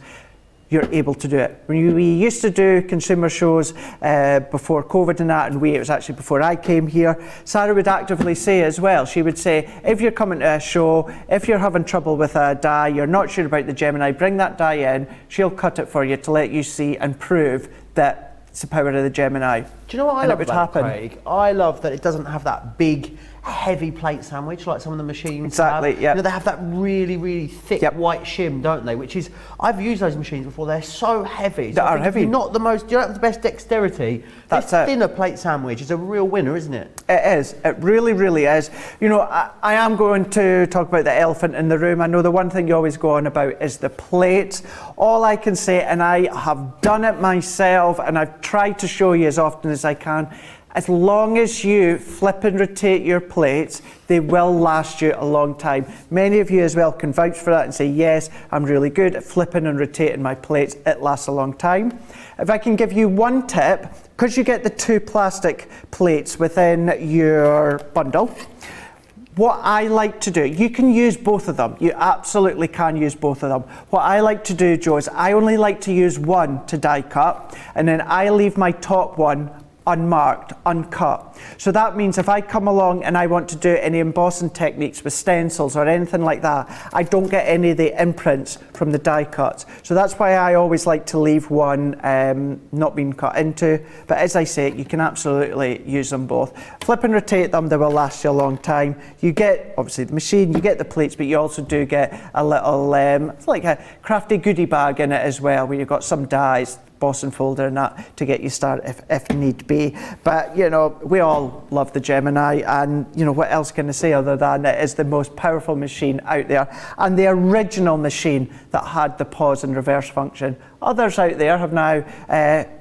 you're able to do it. When we used to do consumer shows before COVID and that, and it was actually before I came here, Sarah would actively say as well, she would say, if you're coming to a show, if you're having trouble with a die, you're not sure about the Gemini, bring that die in, she'll cut it for you to let you see and prove that it's the power of the Gemini. Do you know what I love about it, Craig? I love that it doesn't have that big heavy plate sandwich like some of the machines Exactly, have. yeah. You know, they have that really, really thick white shim, don't they? Which is, I've used those machines before, they're so heavy. So They are heavy. If you're not the most, you don't have the best dexterity, this thinner plate sandwich is a real winner, isn't it? It is. It really, really is. You know, I am going to talk about the elephant in the room. I know the one thing you always go on about is the plates. All I can say, and I have done it myself, and I've tried to show you as often as I can, as long as you flip and rotate your plates, they will last you a long time. Many of you as well can vouch for that and say, yes, I'm really good at flipping and rotating my plates. It lasts a long time. If I can give you one tip, because you get the 2 plastic plates within your bundle, what I like to do, you can use both of them. You absolutely can use both of them. What I like to do, Joe, is I only like to use one to die cut, and then I leave my top one unmarked, uncut. So that means if I come along and I want to do any embossing techniques with stencils or anything like that, I don't get any of the imprints from the die cuts. So that's why I always like to leave one not being cut into. But as I say, you can absolutely use them both. Flip and rotate them, they will last you a long time. You get, obviously, the machine, you get the plates, but you also do get a little, it's like a crafty goodie bag in it as well, where you've got some dies, embossing folder and that to get you started if need be. But you know, we all love the Gemini, and you know, what else can I say other than it is the most powerful machine out there, and the original machine that had the pause and reverse function. Others out there have now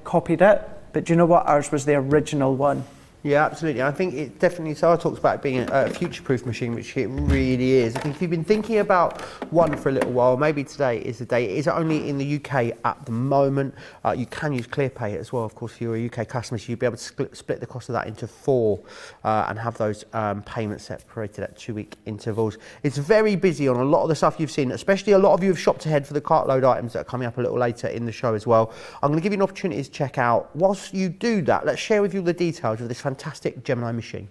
copied it, but do you know what? Ours was the original one. Yeah, absolutely. I think it definitely, Sarah talks about it being a future-proof machine, which it really is. I think if you've been thinking about one for a little while, maybe today is the day. It is only in the UK at the moment. You can use ClearPay as well, of course, if you're a UK customer, so you'll be able to split the cost of that into 4 and have those payments separated at 2-week intervals. It's very busy on a lot of the stuff you've seen, especially a lot of you have shopped ahead for the cartload items that are coming up a little later in the show as well. I'm going to give you an opportunity to check out. Whilst you do that, let's share with you the details of this fantastic Gemini machine.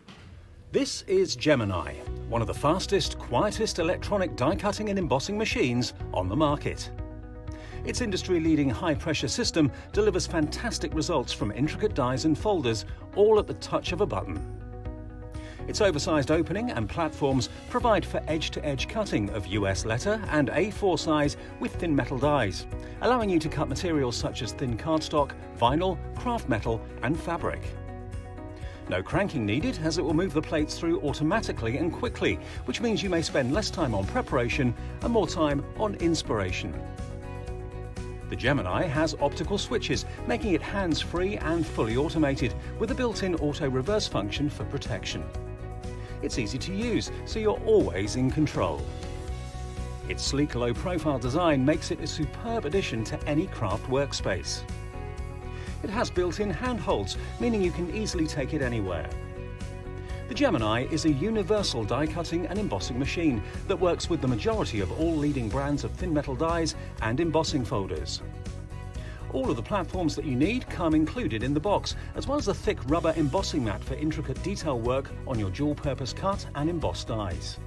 This is Gemini, one of the fastest, quietest electronic die-cutting and embossing machines on the market. Its industry-leading high-pressure system delivers fantastic results from intricate dies and folders, all at the touch of a button. Its oversized opening and platforms provide for edge-to-edge cutting of US letter and A4 size with thin metal dies, allowing you to cut materials such as thin cardstock, vinyl, craft metal and fabric. No cranking needed, as it will move the plates through automatically and quickly, which means you may spend less time on preparation and more time on inspiration. The Gemini has optical switches, making it hands-free and fully automated, with a built-in auto-reverse function for protection. It's easy to use, so you're always in control. Its sleek low-profile design makes it a superb addition to any craft workspace. It has built-in handholds, meaning you can easily take it anywhere. The Gemini is a universal die-cutting and embossing machine that works with the majority of all leading brands of thin metal dies and embossing folders. All of the platforms that you need come included in the box, as well as a thick rubber embossing mat for intricate detail work on your dual-purpose cut and embossed dies.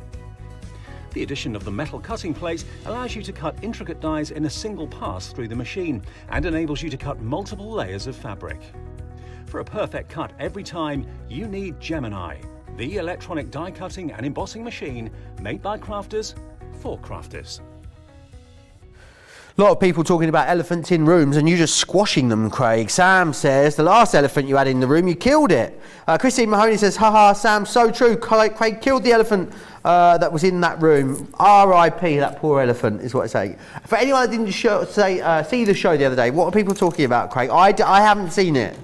The addition of the metal cutting plate allows you to cut intricate dies in a single pass through the machine and enables you to cut multiple layers of fabric. For a perfect cut every time, you need Gemini, the electronic die cutting and embossing machine made by crafters for crafters. A lot of people talking about elephants in rooms and you just squashing them, Craig. Sam says, the last elephant you had in the room, you killed it. Christine Mahoney says, haha, Sam, so true. Craig killed the elephant that was in that room. R.I.P. that poor elephant is what I say. For anyone that didn't see the show the other day, what are people talking about, Craig? I haven't seen it.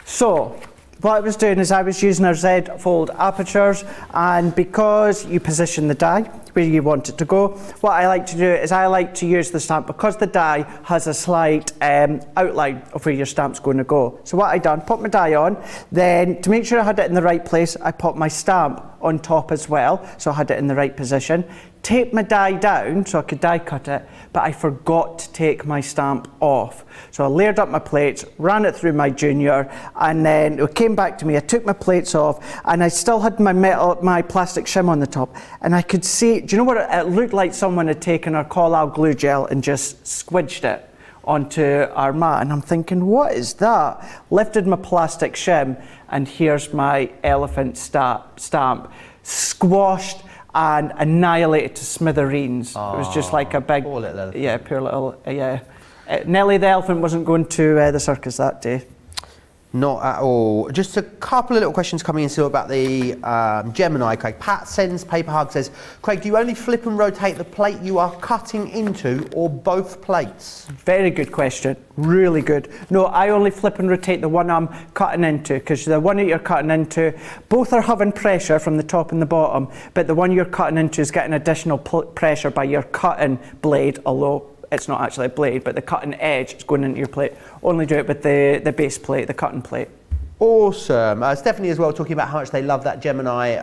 So, what I was doing is I was using our Z fold apertures, and because you position the die where you want it to go, what I like to do is I like to use the stamp because the die has a slight outline of where your stamp's going to go. So what I done, put my die on, then to make sure I had it in the right place, I put my stamp on top as well, so I had it in the right position. Taped my die down so I could die cut it, but I forgot to take my stamp off. So I layered up my plates, ran it through my junior, and then it came back to me. I took my plates off, and I still had my plastic shim on the top, and I could see, do you know what it looked like? Someone had taken our Call-Out glue gel and just squidged it onto our mat, and I'm thinking, what is that? Lifted my plastic shim, and here's my elephant stamp. squashed and annihilated to smithereens. It was just like a big, poor little elephant. yeah, poor little, yeah. Nellie the elephant wasn't going to the circus that day. Not at all. Just a couple of little questions coming in still about the Gemini, Craig. Pat sends Paper Hug, says, Craig, do you only flip and rotate the plate you are cutting into or both plates? Very good question. Really good. No, I only flip and rotate the one I'm cutting into, because the one that you're cutting into, both are having pressure from the top and the bottom, but the one you're cutting into is getting additional pressure by your cutting blade, although it's not actually a blade, but the cutting edge is going into your plate. Only do it with the base plate, the cutting plate. Awesome. Stephanie as well, talking about how much they love that Gemini.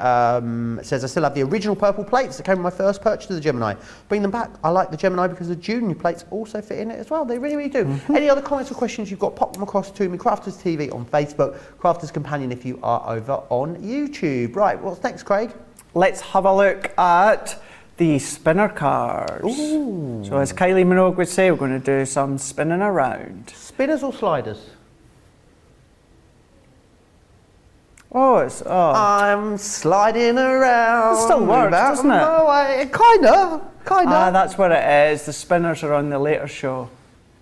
Says, I still have the original purple plates that came with my first purchase of the Gemini. Bring them back. I like the Gemini because the junior plates also fit in it as well. They really, really do. Mm-hmm. Any other comments or questions you've got, pop them across to me. Crafters TV on Facebook, Crafters Companion if you are over on YouTube. Right, what's next, Craig? Let's have a look at the spinner cars. Ooh. So as Kylie Minogue would say, we're going to do some spinning around. Spinners or sliders? I'm sliding around. It still works, doesn't it? Kinda. That's what it is. The spinners are on the later show.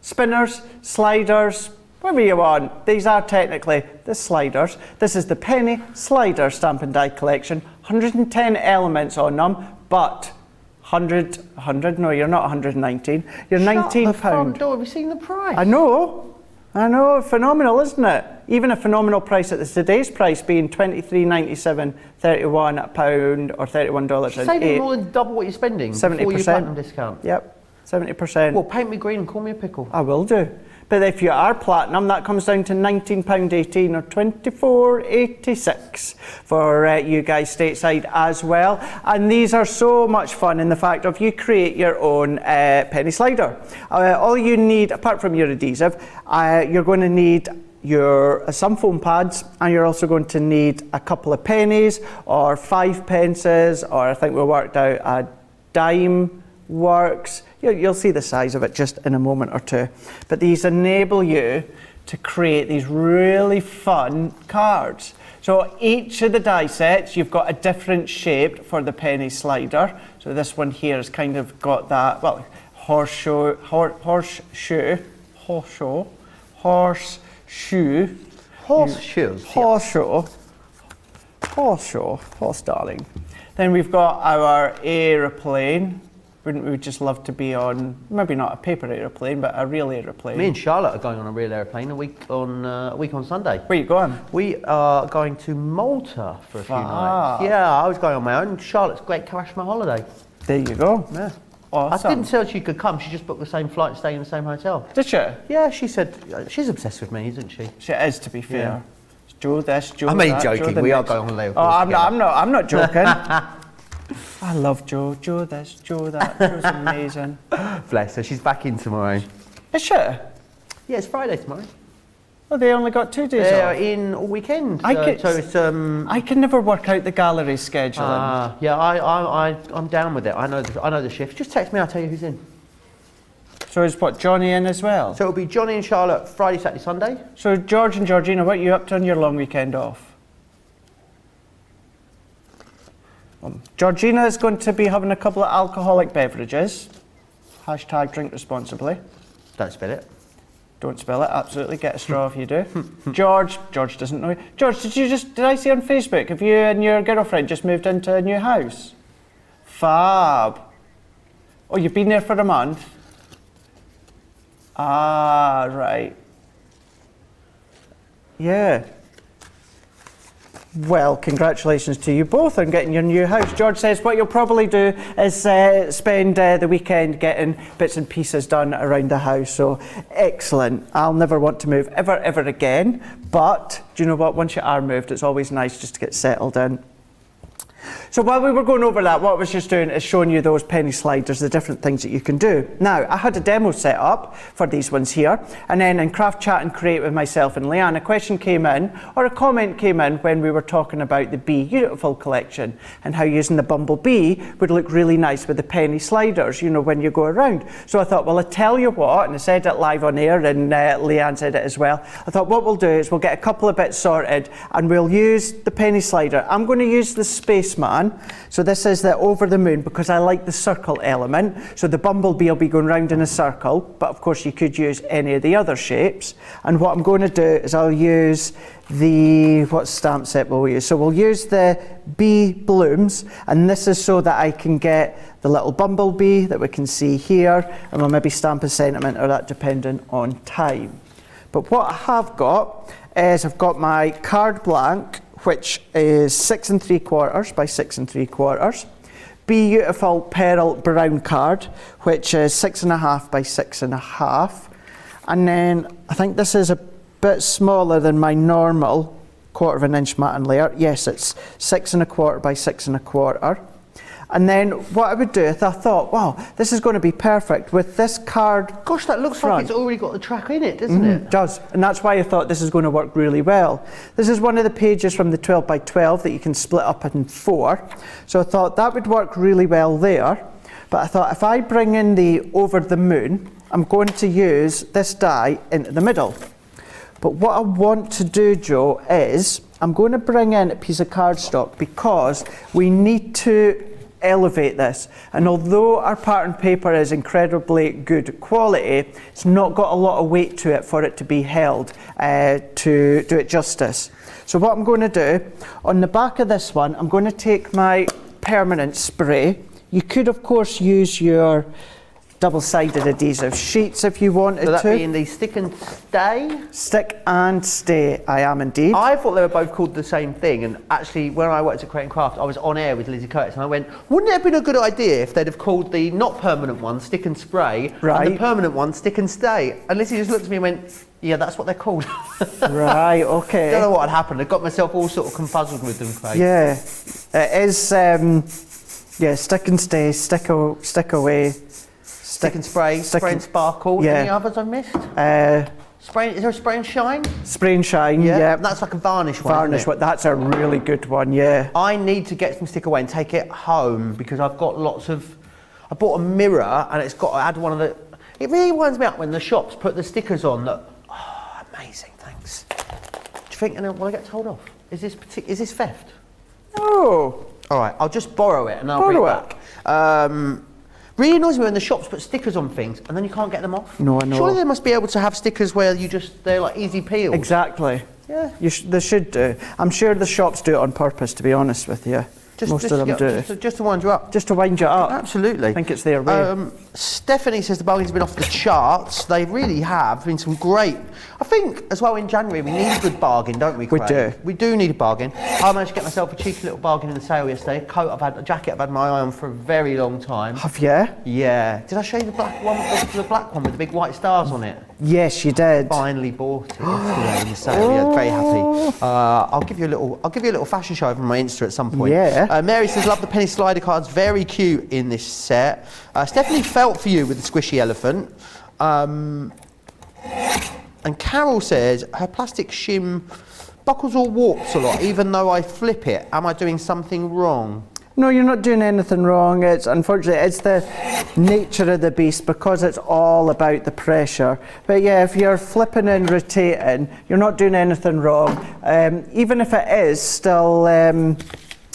Spinners, sliders, whatever you want. These are technically the sliders. This is the penny slider stamp and die collection. 110 elements on them, but 100, no, you're not 119. You're £19. Shut the front door. Have you seen the price? I know, phenomenal, isn't it? Even a phenomenal price at today's price being $23.97, 31 a pound or $31 Saving more than double what you're spending 70%. before your platinum discount. Yep, 70%. Well, paint me green and call me a pickle. I will do. But if you are platinum, that comes down to £19.18 or $24.86 for you guys stateside as well. And these are so much fun in the fact of you create your own penny slider. All you need, apart from your adhesive, you're going to need some foam pads, and you're also going to need a couple of pennies or 5 pences, or I think we worked out a dime works. You'll see the size of it just in a moment or two. But these enable you to create these really fun cards. So each of the die sets, you've got a different shape for the penny slider. So this one here has kind of got that, well, horseshoe, horseshoes, horse darling. Then we've got our aeroplane. Wouldn't we just love to be on, maybe not a paper aeroplane, but a real aeroplane? Me and Charlotte are going on a real aeroplane a week on Sunday. Where are you going? We are going to Malta for a few nights. Yeah, I was going on my own. Charlotte's great Karashma holiday. There you go. Yeah. Awesome. I didn't tell her she could come. She just booked the same flight and staying in the same hotel. Did she? Yeah, she said she's obsessed with me, isn't she? She is, to be fair. Yeah. Joe this, Joe I'm only that, joking. Joe the We are next. going on holiday. Oh, I'm not joking. I love Joe. Joe this, Joe that. Joe's amazing. Bless her. She's back in tomorrow. Is she? Yeah, it's Friday tomorrow. Oh, they only got 2 days They're off. in all weekend. I I can never work out the gallery scheduling. Yeah, I'm down with it. I know the shift. Just text me. I'll tell you who's in. So is what, Johnny in as well? So it'll be Johnny and Charlotte Friday, Saturday, Sunday. So George and Georgina, what are you up to on your long weekend off? Georgina is going to be having a couple of alcoholic beverages. # drink responsibly. Don't spill it. Don't spill it, absolutely. Get a straw if you do. George doesn't know. George, did I see on Facebook, have you and your girlfriend just moved into a new house? Fab. Oh, you've been there for a month? Ah, right. Yeah. Well, congratulations to you both on getting your new house. George says what you'll probably do is spend the weekend getting bits and pieces done around the house. So excellent. I'll never want to move ever again. But do you know what? Once you are moved, it's always nice just to get settled in. So while we were going over that, what I was just doing is showing you those penny sliders, the different things that you can do. Now, I had a demo set up for these ones here, and then in Craft Chat and Create with myself and Leanne, a question came in, or a comment came in when we were talking about the Be Beautiful collection and how using the bumblebee would look really nice with the penny sliders, you know, when you go around. So I thought, well, I tell you what, and I said it live on air, and Leanne said it as well. I thought what we'll do is we'll get a couple of bits sorted and we'll use the penny slider. I'm going to use the Space spaceman. So this is the over the moon because I like the circle element. So the bumblebee will be going round in a circle, but of course you could use any of the other shapes. And what I'm going to do is I'll use what stamp set will we use? So we'll use the bee blooms, and this is so that I can get the little bumblebee that we can see here, and we'll maybe stamp a sentiment or that depending on time. But what I have got is I've got my card blank, which is 6 3/4 by 6 3/4. Beautiful pearl brown card, which is 6.5 by 6.5. And then I think this is a bit smaller than my normal 1/4 inch matten layer. Yes, it's 6 1/4 by 6 1/4. And then what I would do is I thought, wow, this is going to be perfect with this card. Gosh, that looks like it's already got the track in it, doesn't it? It does, and that's why I thought this is going to work really well. This is one of the pages from the 12 by 12 that you can split up in 4. So I thought that would work really well there. But I thought if I bring in the over the moon, I'm going to use this die into the middle. But what I want to do, Joe, is I'm going to bring in a piece of cardstock because we need to elevate this. And although our pattern paper is incredibly good quality, it's not got a lot of weight to it for it to be held to do it justice. So what I'm going to do, on the back of this one, I'm going to take my permanent spray. You could, of course, use your double-sided adhesive sheets if you wanted to. So that being the stick and stay? Stick and stay, I am indeed. I thought they were both called the same thing, and actually when I worked at Craig Craft I was on air with Lizzie Curtis and I went, wouldn't it have been a good idea if they'd have called the not permanent one stick and spray and the permanent one stick and stay? And Lizzie just looked at me and went, yeah, that's what they're called. Right, okay. Don't know what had happened. I got myself all sort of confuzzled with them, Craig. Yeah, it is, yeah, stick and stay, stick away. Stick and spray, spray and sparkle. Yeah. Any others I've missed? Spray, is there a spray and shine? Spray and shine, yeah. That's like a varnish one. Varnish one, that's a really good one, yeah. I need to get some stick away and take it home because I've got lots of. I bought a mirror and it's got to add one of the. It really winds me up when the shops put the stickers on that. Oh, amazing, thanks. Do you think anyone will get told off? Is this theft? No. All right, I'll just borrow it and I'll bring it back. Really annoys me when the shops put stickers on things and then you can't get them off. No, I know. Surely they must be able to have stickers where they're like easy peels. Exactly. Yeah. They should do. I'm sure the shops do it on purpose, to be honest with you. Most of them do. Just to wind you up. Just to wind you up. Absolutely. I think it's their way. Stephanie says the bargains have been off the charts. They really have. Been some great. I think as well in January we need a good bargain, don't we, Craig? We do. We do need a bargain. I managed to get myself a cheeky little bargain in the sale yesterday. A jacket I've had my eye on for a very long time. Have you? Yeah. Did I show you the black one with the big white stars on it? Yes, you did. Finally bought it yesterday in the sale. Yeah, very happy. I'll give you a little fashion show over on my Insta at some point. Yeah. Mary says love the penny slider cards. Very cute in this set. Stephanie felt for you with the squishy elephant. And Carol says her plastic shim buckles or warps a lot, even though I flip it. Am I doing something wrong? No, you're not doing anything wrong. It's unfortunately it's the nature of the beast because it's all about the pressure. But yeah, if you're flipping and rotating, you're not doing anything wrong. Even if it is still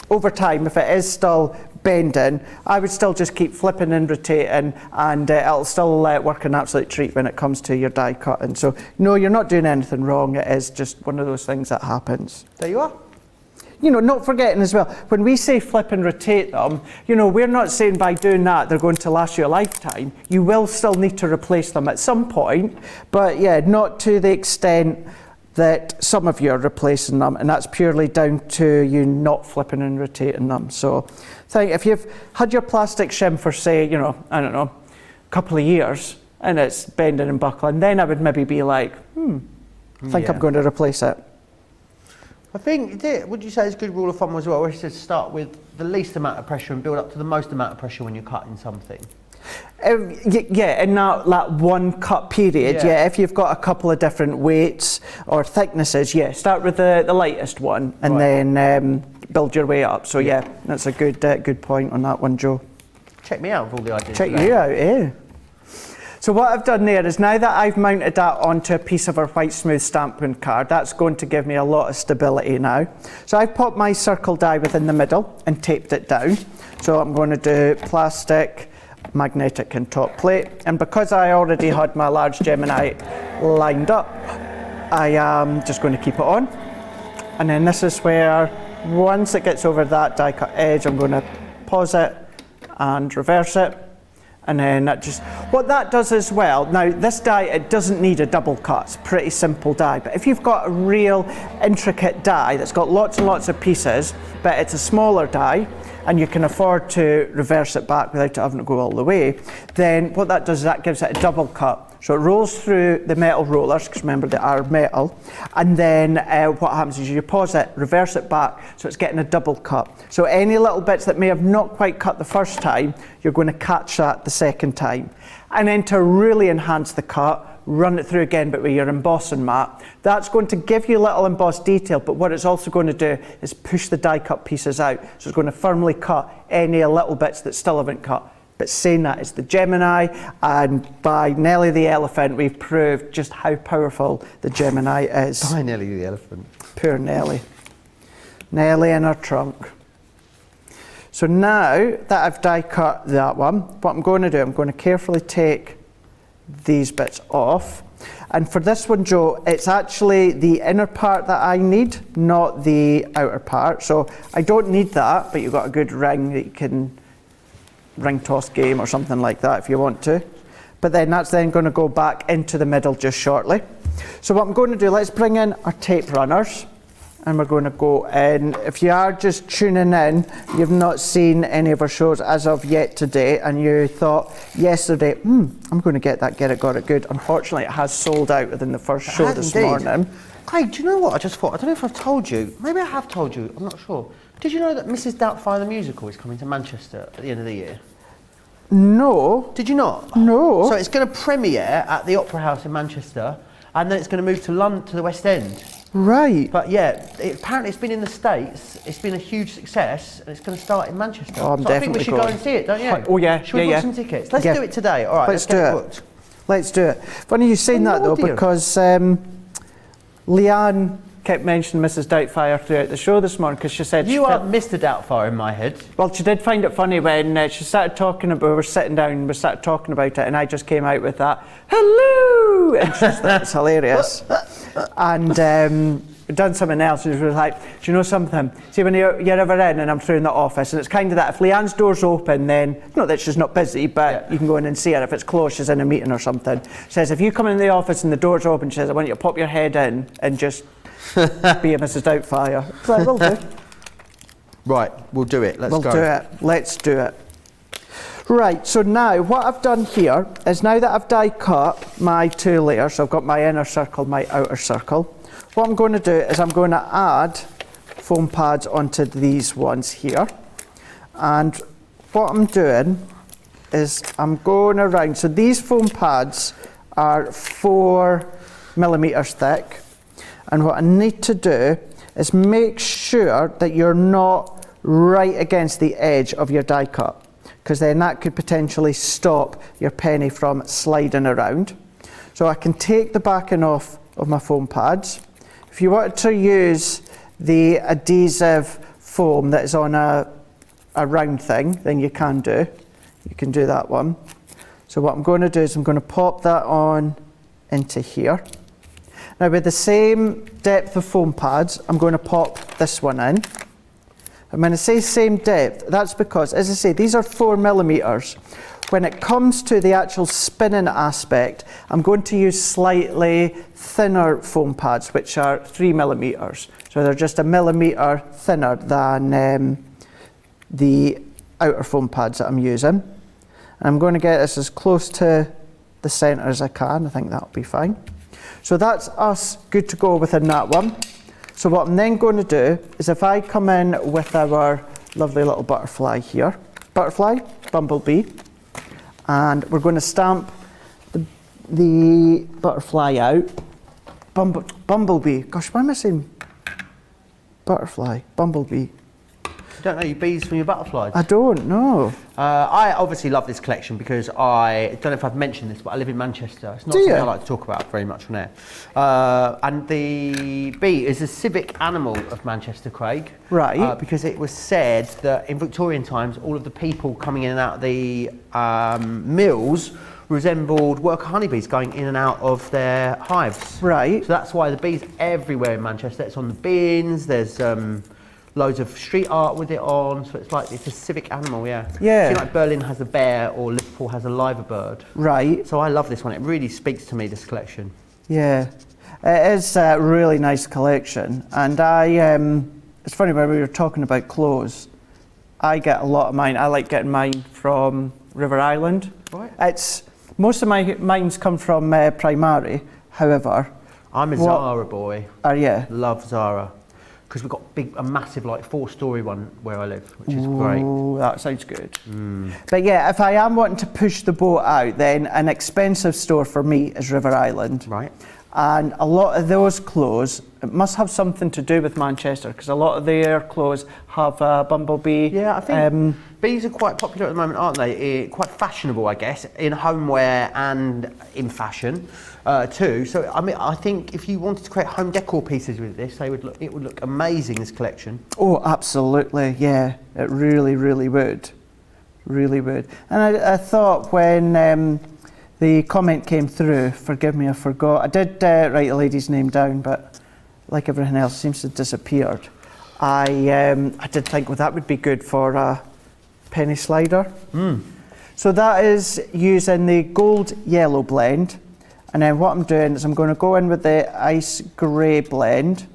over time, if it is still bending, I would still just keep flipping and rotating, and it'll still work an absolute treat when it comes to your die cutting. So no, you're not doing anything wrong. It is just one of those things that happens. There you are. You know, not forgetting as well, when we say flip and rotate them, you know, we're not saying by doing that they're going to last you a lifetime. You will still need to replace them at some point, but yeah, not to the extent that some of you are replacing them, and that's purely down to you not flipping and rotating them. So if you've had your plastic shim for, say, you know, I don't know, a couple of years, and it's bending and buckling, then I would maybe be like, I think I'm going to replace it. I think, would you say it's a good rule of thumb as well, where it says start with the least amount of pressure and build up to the most amount of pressure when you're cutting something? Yeah, in that one cut period, yeah, if you've got a couple of different weights or thicknesses, yeah, start with the lightest one and then build your way up. So yeah, that's a good point on that one, Joe. Check me out with all the ideas. Check you out, eh? So what I've done there is now that I've mounted that onto a piece of our white smooth stamp wound card, that's going to give me a lot of stability now. So I've popped my circle die within the middle and taped it down. So I'm going to do plastic, magnetic and top plate. And because I already had my large Gemini lined up, I am just going to keep it on. And then this is where, once it gets over that die cut edge, I'm going to pause it and reverse it. And then that just, what that does as well, now this die, it doesn't need a double cut, it's a pretty simple die, but if you've got a real intricate die that's got lots and lots of pieces, but it's a smaller die, and you can afford to reverse it back without it having to go all the way, then what that does is that gives it a double cut. So it rolls through the metal rollers, because remember they are metal, and then what happens is you pause it, reverse it back, so it's getting a double cut. So any little bits that may have not quite cut the first time, you're going to catch that the second time. And then to really enhance the cut, run it through again, but with your embossing mat. That's going to give you little embossed detail, but what it's also going to do is push the die cut pieces out. So it's going to firmly cut any little bits that still haven't cut. But saying that, it's the Gemini, and by Nelly the Elephant, we've proved just how powerful the Gemini is. By Nelly the Elephant. Poor Nelly. Nelly in her trunk. So now that I've die cut that one, what I'm going to do, I'm going to carefully take these bits off. And for this one, Joe, it's actually the inner part that I need, not the outer part. So I don't need that, but you've got a good ring that you can ring toss game or something like that if you want to. But then that's then going to go back into the middle just shortly. So what I'm going to do, let's bring in our tape runners, and we're going to go in. If you are just tuning in, you've not seen any of our shows as of yet today, and you thought yesterday, I'm going to get that Get It Got It Good. Unfortunately, it has sold out within the first show this morning. Craig, do you know what I just thought? I don't know if I've told you. Maybe I have told you. I'm not sure. Did you know that Mrs. Doubtfire the musical is coming to Manchester at the end of the year? No. Did you not? No. So it's going to premiere at the Opera House in Manchester, and then it's going to move to London, to the West End. Right. But yeah, apparently it's been in the States, it's been a huge success, and it's going to start in Manchester. Oh, I'm so I think we definitely should going. go and see it, don't you? Oh yeah, Should we book some tickets? Let's do it today. All right, let's do get it. booked. Let's do it. Funny you saying that though, because Leanne kept mentioning Mrs. Doubtfire throughout the show this morning, because she said you are Mr. Doubtfire in my head. Well, she did find it funny when she started talking about, we were sitting down and we started talking about it, and I just came out with that hello, and she thought it's hilarious. And we'd done something else, and she was like, do you know something? See, when you're ever in and I'm through in the office, and it's kind of that, if Leanne's door's open, then, not that she's not busy, but you can go in and see her. If it's closed, she's in a meeting or something. She says, if you come in the office and the door's open, she says, I want you to pop your head in and just be a Mrs. Doubtfire. So I will do. Right, we'll do it. Let's go. We'll do it. Let's do it. Right, so now what I've done here is, now that I've die cut my two layers, so I've got my inner circle, my outer circle, what I'm going to do is I'm going to add foam pads onto these ones here. And what I'm doing is I'm going around, so these foam pads are 4 millimeters thick. And what I need to do is make sure that you're not right against the edge of your die cut, because then that could potentially stop your penny from sliding around. So I can take the backing off of my foam pads. If you wanted to use the adhesive foam that is on a round thing, then you can do. You can do that one. So what I'm going to do is I'm going to pop that on into here. Now with the same depth of foam pads, I'm going to pop this one in. And when I say same depth, that's because, as I say, these are 4 millimeters. When it comes to the actual spinning aspect, I'm going to use slightly thinner foam pads, which are 3 millimeters. So they're just a millimeter thinner than the outer foam pads that I'm using. And I'm going to get this as close to the center as I can. I think that'll be fine. So that's us good to go within that one. So what I'm then going to do is, if I come in with our lovely little butterfly here, bumblebee, and we're going to stamp the butterfly out. Bumblebee, gosh, why am I saying butterfly? Bumblebee. You don't know your bees from your butterflies? I don't know. I obviously love this collection because I don't know if I've mentioned this, but I live in Manchester. It's not something I like to talk about very much from there. And the bee is a civic animal of Manchester, Craig. Right. Because it was said that in Victorian times, all of the people coming in and out of the mills resembled worker honeybees going in and out of their hives. Right. So that's why the bees everywhere in Manchester. It's on the bins. There's loads of street art with it on. So it's a civic animal. Yeah. Yeah. See, like Berlin has a bear or Liverpool has a liver bird. Right. So I love this one. It really speaks to me, this collection. Yeah. It is a really nice collection. And it's funny when we were talking about clothes, I get a lot of mine. I like getting mine from River Island. Right. Most of mines come from Primary, however. I'm a Zara boy. Are you? Love Zara. Because we've got a massive, like 4-story one where I live, which is great. Oh, that sounds good. But yeah, if I am wanting to push the boat out, then an expensive store for me is River Island. Right. And a lot of those clothes, it must have something to do with Manchester, because a lot of their clothes have a bumblebee. Yeah, I think bees are quite popular at the moment, aren't they? Quite fashionable, I guess, in homeware and in fashion too. So, I mean, I think if you wanted to create home decor pieces with this, it would look amazing, this collection. Oh, absolutely, yeah. It really, really would. Really would. And I thought when the comment came through, forgive me, I forgot. I did write the lady's name down, but like everything else, it seems to have disappeared. I did think, well, that would be good for a penny slider. So that is using the gold yellow blend. And then what I'm doing is I'm going to go in with the ice grey blend.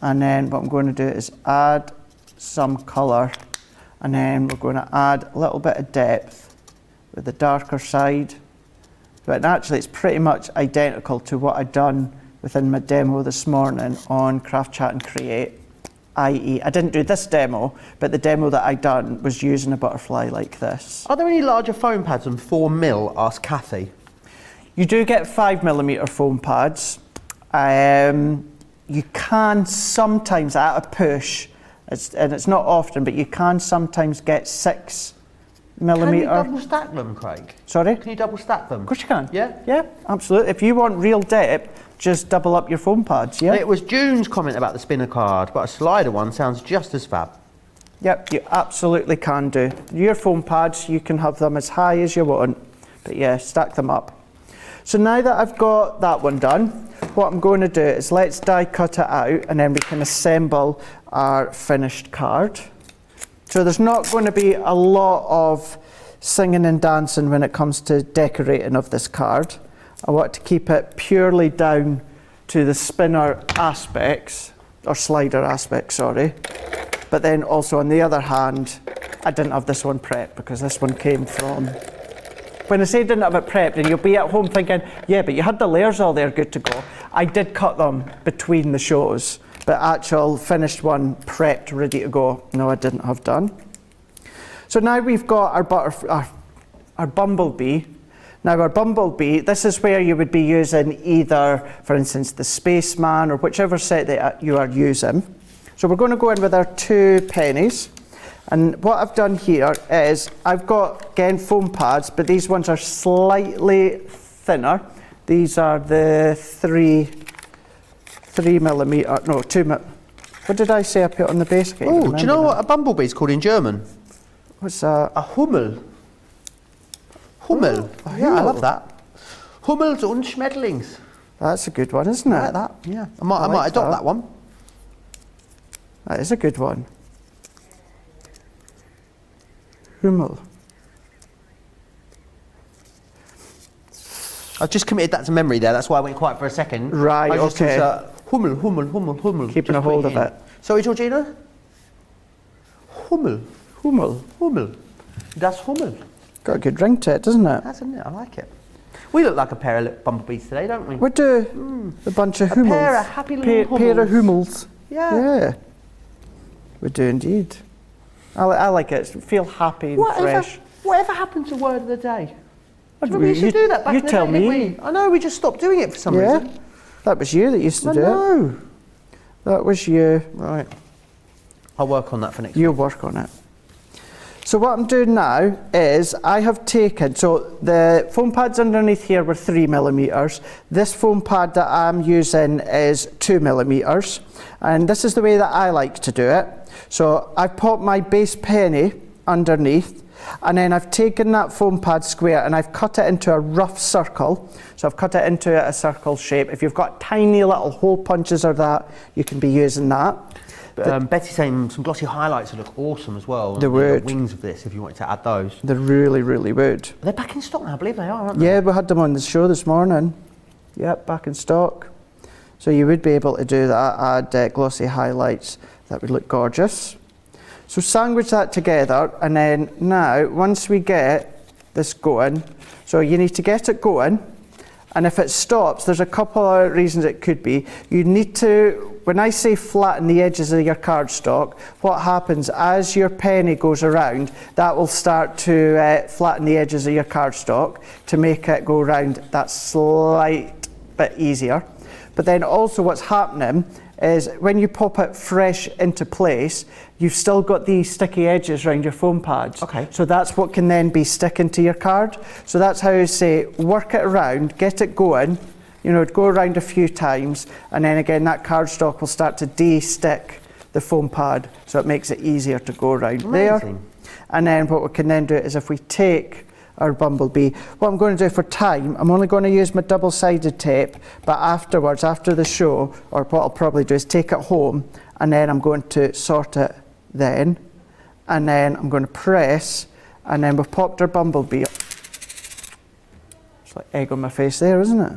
And then what I'm going to do is add some colour. And then we're going to add a little bit of depth with the darker side. But actually it's pretty much identical to what I'd done within my demo this morning on Craft Chat and Create, i.e. I didn't do this demo, but the demo that I done was using a butterfly like this. Are there any larger foam pads than 4mm? Asked Kathy. You do get 5mm foam pads. You can sometimes, at a push, and it's not often, but you can sometimes get 6mm. Can you double stack them, Craig? Sorry? Can you double stack them? Of course you can. Yeah? Yeah, absolutely. If you want real depth, just double up your foam pads, yeah? It was June's comment about the spinner card, but a slider one sounds just as fab. Yep, you absolutely can do. Your foam pads, you can have them as high as you want, but yeah, stack them up. So now that I've got that one done, what I'm going to do is let's die cut it out and then we can assemble our finished card. So there's not going to be a lot of singing and dancing when it comes to decorating of this card. I want to keep it purely down to the spinner aspects, or slider aspects, sorry. But then also on the other hand, I didn't have this one prepped because this one came from... When I say didn't have it prepped, and you'll be at home thinking, yeah, but you had the layers all there good to go. I did cut them between the shows. But actual finished one prepped, ready to go. No, I didn't have done. So now we've got our bumblebee. Now our bumblebee, this is where you would be using either, for instance, the Spaceman or whichever set that you are using. So we're going to go in with our 2 pennies. And what I've done here is I've got, again, foam pads, but these ones are slightly thinner. These are the 2mm. What did I say I put on the base? Oh, do you know what a bumblebee is called in German? What's that? A Hummel. Hummel. Oh, yeah, I love that. Hummels und Schmetterlings. That's a good one, isn't it? I like that, yeah. I might adopt that one. That is a good one. Hummel. I've just committed that to memory there, that's why I went quiet for a second. Right, okay. Hummel. Keeping a hold of it. Sorry, Georgina? Hummel. Das Hummel. Got a good ring to it, doesn't it? Hasn't it? I like it. We look like a pair of bumblebees today, don't we? We do. A bunch of hummels. Pair of happy little pair of hummels. Yeah. We do indeed. I like it. Feel happy and fresh. Whatever happened to word of the day? We used to do that back in the day, tell me. didn't we? I know, we just stopped doing it for some reason. That was you that used to do it. No. That was you. Right. I'll work on that for next week. You'll work on it. So what I'm doing now is I have taken, so the foam pads underneath here were 3mm. This foam pad that I'm using is 2mm. And this is the way that I like to do it. So I've popped my base penny underneath, and then I've taken that foam pad square and I've cut it into a rough circle. So I've cut it into a circle shape. If you've got tiny little hole punches or that, you can be using that. Betty's saying some glossy highlights would look awesome as well. They would. The wings of this, if you wanted to add those. They really, really would. They're back in stock now, I believe they are, aren't they? Yeah, we had them on the show this morning. Yep, back in stock. So you would be able to do that, add glossy highlights. That would look gorgeous. So sandwich that together, and then now, once we get this going, so you need to get it going, and if it stops, there's a couple of reasons it could be. You need to, when I say flatten the edges of your cardstock, what happens as your penny goes around, that will start to flatten the edges of your cardstock to make it go around that slight bit easier. But then also what's happening is when you pop it fresh into place, you've still got these sticky edges around your foam pads. Okay. So that's what can then be sticking to your card. So that's how I say, work it around, get it going, you know, go around a few times, and then again that cardstock will start to de-stick the foam pad, so it makes it easier to go around there. And then what we can then do is if we take our bumblebee, what I'm going to do for time, I'm only going to use my double-sided tape, but afterwards, after the show, or what I'll probably do is take it home, and then I'm going to sort it then, and then I'm going to press, and then we've popped our bumblebee. It's like egg on my face there, isn't it?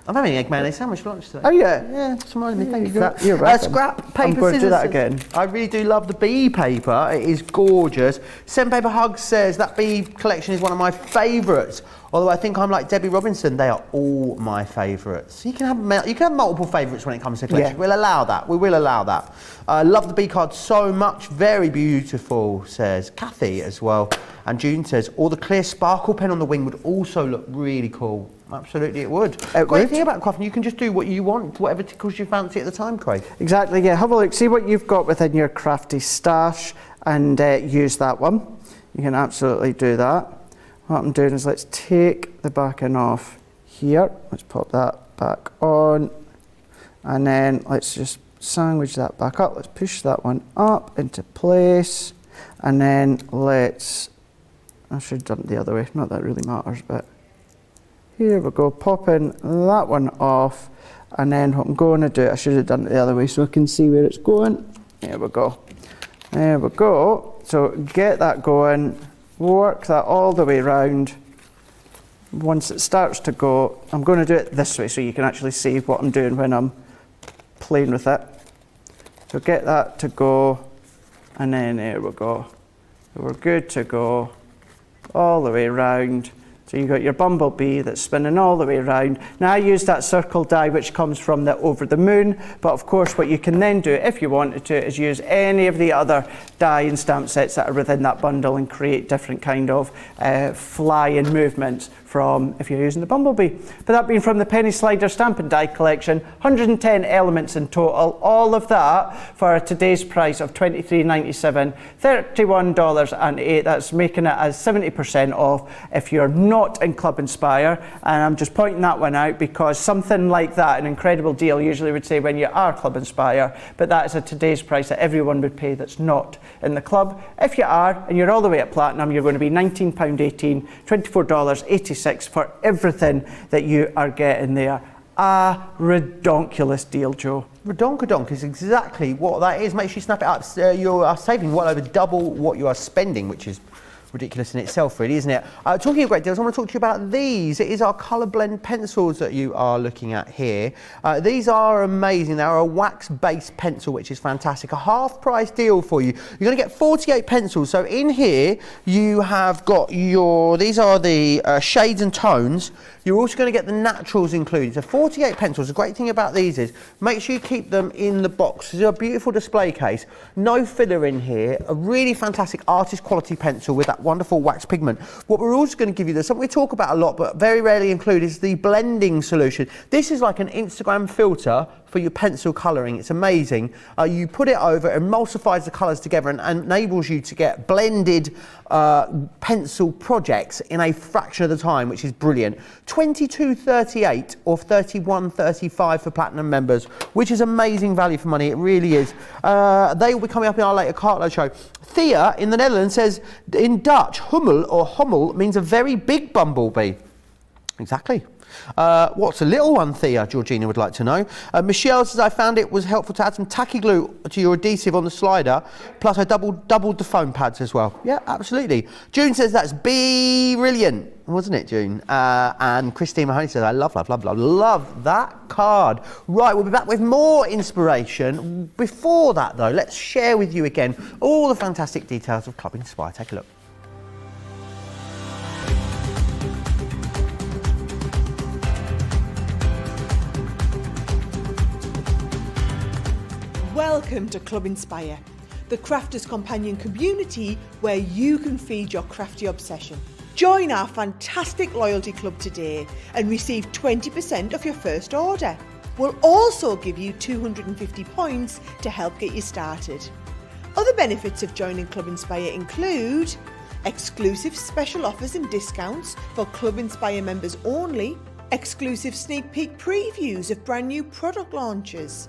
I'm having an egg mayonnaise sandwich for lunch today. Oh yeah? Yeah, just reminded me. Thank you for You're that. welcome. Scrap paper, I'm going to do that again. I really do love the bee paper. It is gorgeous. Paper Hugs says that bee collection is one of my favourites. Although I think I'm like Debbie Robinson, they are all my favourites. You can have multiple favourites when it comes to collection. Yeah. We'll allow that. We will allow that. I love the bee card so much. Very beautiful, says Kathy as well. And June says, or the clear sparkle pen on the wing would also look really cool. Absolutely, it would. Great thing about crafting, you can just do what you want, whatever tickles your fancy at the time, Craig. Exactly, yeah. Have a look, see what you've got within your crafty stash, and use that one. You can absolutely do that. What I'm doing is let's take the backing off here. Let's pop that back on, and then let's just sandwich that back up. Let's push that one up into place, and then let's, I should have done it the other way, not that it really matters, but here we go, popping that one off, and then what I'm going to do, I should have done it the other way so I can see where it's going. There we go. There we go. So get that going, work that all the way around. Once it starts to go, I'm going to do it this way so you can actually see what I'm doing when I'm playing with it. So get that to go, and then there we go. So we're good to go all the way around. So you've got your bumblebee that's spinning all the way around. Now I use that circle die which comes from the Over the Moon, but of course what you can then do if you wanted to is use any of the other die and stamp sets that are within that bundle and create different kind of flying movements from if you're using the bumblebee. But that being from the Penny Slider Stamp and Die collection, 110 elements in total, all of that for today's price of $23.97, $31.08. That's making it as 70% off if you're not in Club Inspire. And I'm just pointing that one out because something like that, an incredible deal, usually would say when you are Club Inspire, but that is at today's price that everyone would pay that's not in the club. If you are, and you're all the way at Platinum, you're going to be £19.18, $24.86 for everything that you are getting there. A redonkulous deal, Joe. Redonkadonk is exactly what that is. Make sure you snap it up. You are saving well over double what you are spending, which is ridiculous in itself, really, isn't it? Talking of great deals, I want to talk to you about these. It is our colour blend pencils that you are looking at here. These are amazing. They're a wax-based pencil, which is fantastic. A half-price deal for you. You're going to get 48 pencils. So in here, you have got your, these are the shades and tones. You're also going to get the naturals included. So 48 pencils. The great thing about these is make sure you keep them in the box. This is a beautiful display case. No filler in here. A really fantastic artist quality pencil with that wonderful wax pigment. What we're also going to give you, there's something we talk about a lot but very rarely include, is the blending solution. This is like an Instagram filter for your pencil colouring. It's amazing. You put it over, it emulsifies the colours together and enables you to get blended pencil projects in a fraction of the time, which is brilliant. $22.38 or $31.35 for platinum members, which is amazing value for money. It really is. They will be coming up in our later cartload show. Thea in the Netherlands says, in Dutch, hummel or hommel means a very big bumblebee. Exactly. What's a little one, Thea? Georgina would like to know. Michelle says, I found it was helpful to add some tacky glue to your adhesive on the slider, plus I doubled the foam pads as well. Yeah, absolutely. June says that's brilliant, wasn't it, June? And Christine Mahoney says, I love that card. Right, we'll be back with more inspiration. Before that, though, let's share with you again all the fantastic details of Club Inspire. Take a look. Welcome to Club Inspire, the crafters' companion community where you can feed your crafty obsession. Join our fantastic loyalty club today and receive 20% off your first order. We'll also give you 250 points to help get you started. Other benefits of joining Club Inspire include exclusive special offers and discounts for Club Inspire members only, exclusive sneak peek previews of brand new product launches,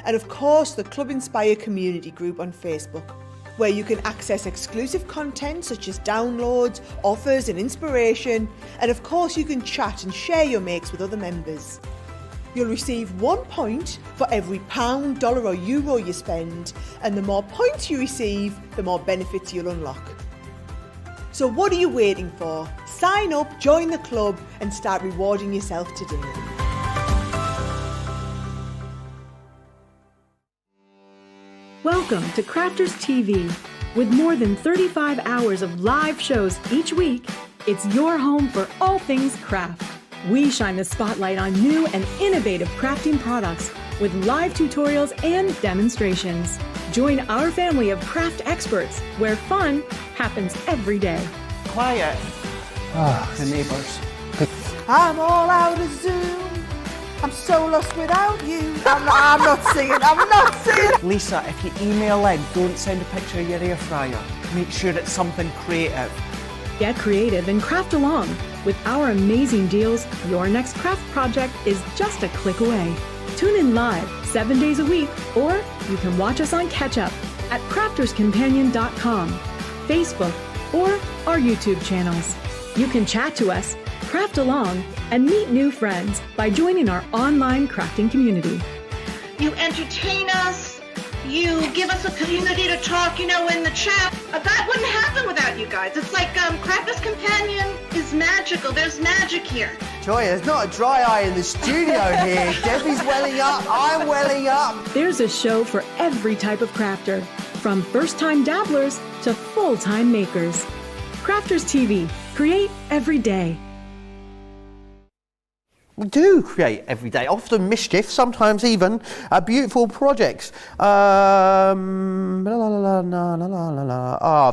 and of course the Club Inspire community group on Facebook, where you can access exclusive content such as downloads, offers and inspiration, and of course you can chat and share your makes with other members. You'll receive 1 point for every pound, dollar or euro you spend, and the more points you receive, the more benefits you'll unlock. So what are you waiting for? Sign up, join the club and start rewarding yourself today. Welcome to Crafters TV. With more than 35 hours of live shows each week, it's your home for all things craft. We shine the spotlight on new and innovative crafting products with live tutorials and demonstrations. Join our family of craft experts where fun happens every day. Quiet. The neighbours. I'm all out of Zoom. I'm so lost without you. I'm not singing. Lisa, if you email in, don't send a picture of your air fryer. Make sure it's something creative. Get creative and craft along. With our amazing deals, your next craft project is just a click away. Tune in live 7 days a week, or you can watch us on Catch Up at crafterscompanion.com, Facebook, or our YouTube channels. You can chat to us, craft along, and meet new friends by joining our online crafting community. You entertain us, you give us a community to talk, in the chat. That wouldn't happen without you guys. It's like Crafters Companion is magical. There's magic here. Joy, there's not a dry eye in the studio here. Debbie's welling up, I'm welling up. There's a show for every type of crafter, from first-time dabblers to full-time makers. Crafters TV, create every day. We do create every day, often mischief, sometimes even beautiful projects.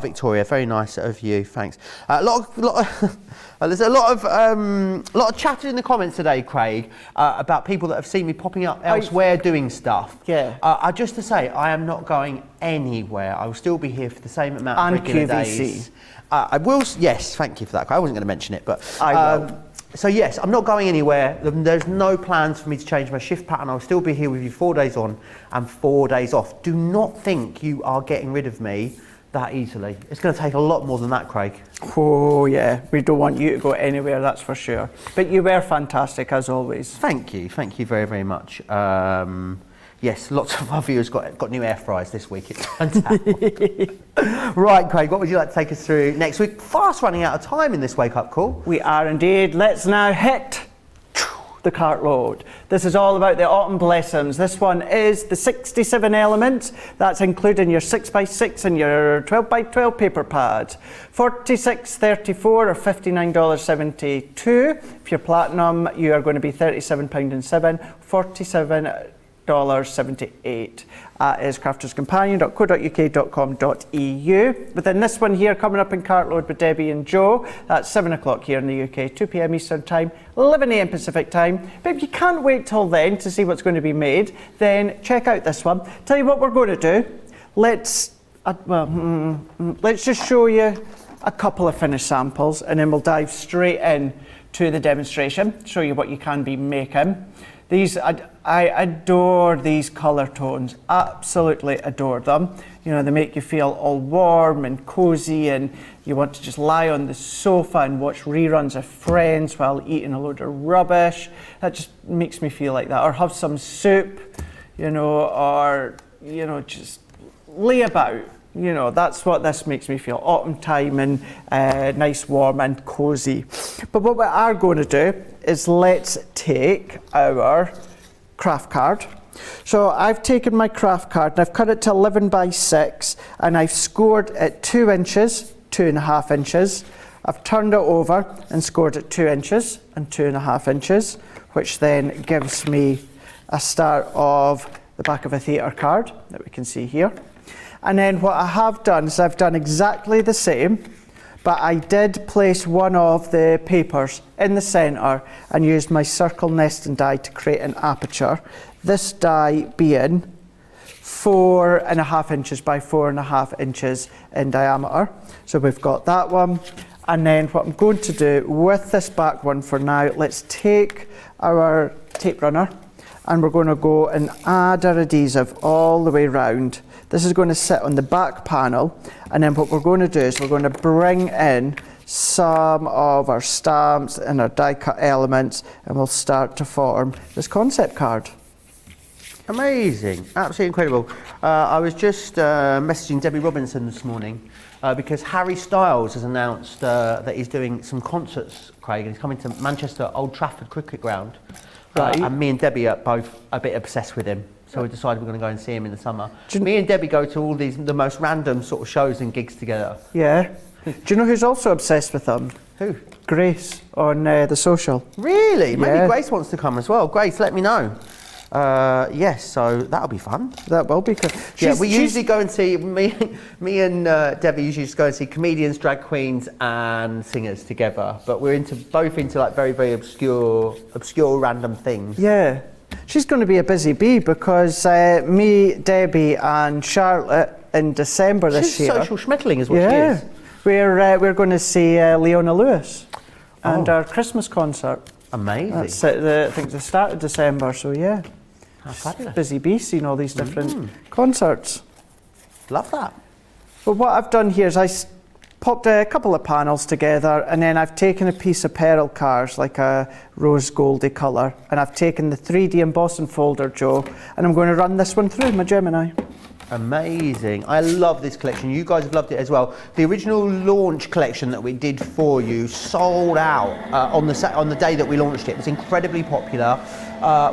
Victoria, very nice of you, thanks. There's a lot of chatter in the comments today, Craig, about people that have seen me popping up elsewhere doing stuff. Yeah. Just to say, I am not going anywhere. I will still be here for the same amount of And regular QVC. days. I will. Yes, thank you for that. I wasn't going to mention it, but I will. So yes, I'm not going anywhere. There's no plans for me to change my shift pattern. I'll still be here with you 4 days on and 4 days off. Do not think you are getting rid of me that easily. It's going to take a lot more than that, Craig. Oh yeah, we don't want you to go anywhere, that's for sure. But you were fantastic as always. Thank you very, very much. Yes, lots of our viewers got new air fryers this week. It's fantastic. Right, Craig, what would you like to take us through next week? Fast running out of time in this wake-up call. We are indeed. Let's now hit the cartload. This is all about the autumn blossoms. This one is the 67 elements. That's including your 6x6 and your 12x12 paper pads. $46.34 or $59.72. If you're platinum, you are going to be £37.07. 47 $8.78. Is crafterscompanion.co.uk.com.eu. Within this one here, coming up in Cartload with Debbie and Joe, that's 7 o'clock here in the UK, 2 p.m. Eastern Time, 11 a.m. Pacific Time. But if you can't wait till then to see what's going to be made, then check out this one. Tell you what we're going to do. Let's just show you a couple of finished samples, and then we'll dive straight in to the demonstration, show you what you can be making. These, I adore these colour tones, absolutely adore them. You know, they make you feel all warm and cosy, and you want to just lie on the sofa and watch reruns of Friends while eating a load of rubbish. That just makes me feel like that. Or have some soup, you know, or, you know, just lay about. You know, that's what this makes me feel, autumn time and nice, warm and cosy. But what we are going to do is let's take our craft card. So I've taken my craft card and I've cut it to 11 by 6 and I've scored at 2 inches, 2.5 inches. I've turned it over and scored at 2 inches and 2.5 inches, which then gives me a start of the back of a theatre card that we can see here. And then what I have done is I've done exactly the same, but I did place one of the papers in the centre and used my circle nesting die to create an aperture. This die being 4.5 inches by 4.5 inches in diameter. So we've got that one. And then what I'm going to do with this back one for now, let's take our tape runner and we're going to go and add our adhesive all the way round. This is going to sit on the back panel, and then what we're going to do is we're going to bring in some of our stamps and our die cut elements, and we'll start to form this concept card. Amazing, absolutely incredible. I was just messaging Debbie Robinson this morning because Harry Styles has announced that he's doing some concerts, Craig, and he's coming to Manchester Old Trafford Cricket Ground. Right. And me and Debbie are both a bit obsessed with him. So we decided we're going to go and see him in the summer. Me and Debbie go to all the most random sort of shows and gigs together. Yeah. Do you know who's also obsessed with them? Who? Grace on The Social. Really? Maybe Yeah. Grace wants to come as well. Grace, let me know. Yes, so that'll be fun. That will be good. Yeah, we usually go and see, me and Debbie usually just go and see comedians, drag queens and singers together. But we're both into like very, very obscure random things. Yeah. She's going to be a busy bee because me, Debbie and Charlotte in December this year. Social schmettling is what she is. We're going to see Leona Lewis and our Christmas concert. Amazing. That's I think the start of December, so yeah. How fabulous. Busy bee seeing all these different concerts. Love that. But what I've done here is I popped a couple of panels together, and then I've taken a piece of peril cards, like a rose goldy colour, and I've taken the 3D embossing folder, Joe, and I'm going to run this one through my Gemini. Amazing. I love this collection. You guys have loved it as well. The original launch collection that we did for you sold out on the day that we launched it. It was incredibly popular.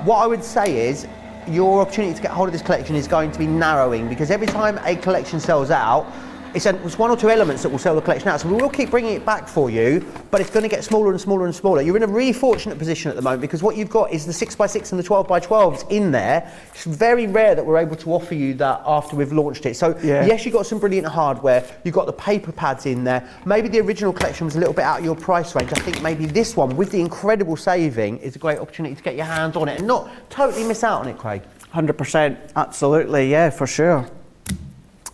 What I would say is your opportunity to get hold of this collection is going to be narrowing, because every time a collection sells out, it's one or two elements that will sell the collection out. So we will keep bringing it back for you, but it's going to get smaller and smaller and smaller. You're in a really fortunate position at the moment because what you've got is the 6x6 and the 12x12s in there. It's very rare that we're able to offer you that after we've launched it. So yes, you've got some brilliant hardware. You've got the paper pads in there. Maybe the original collection was a little bit out of your price range. I think maybe this one, with the incredible saving, is a great opportunity to get your hands on it and not totally miss out on it, Craig. 100%, absolutely, yeah, for sure.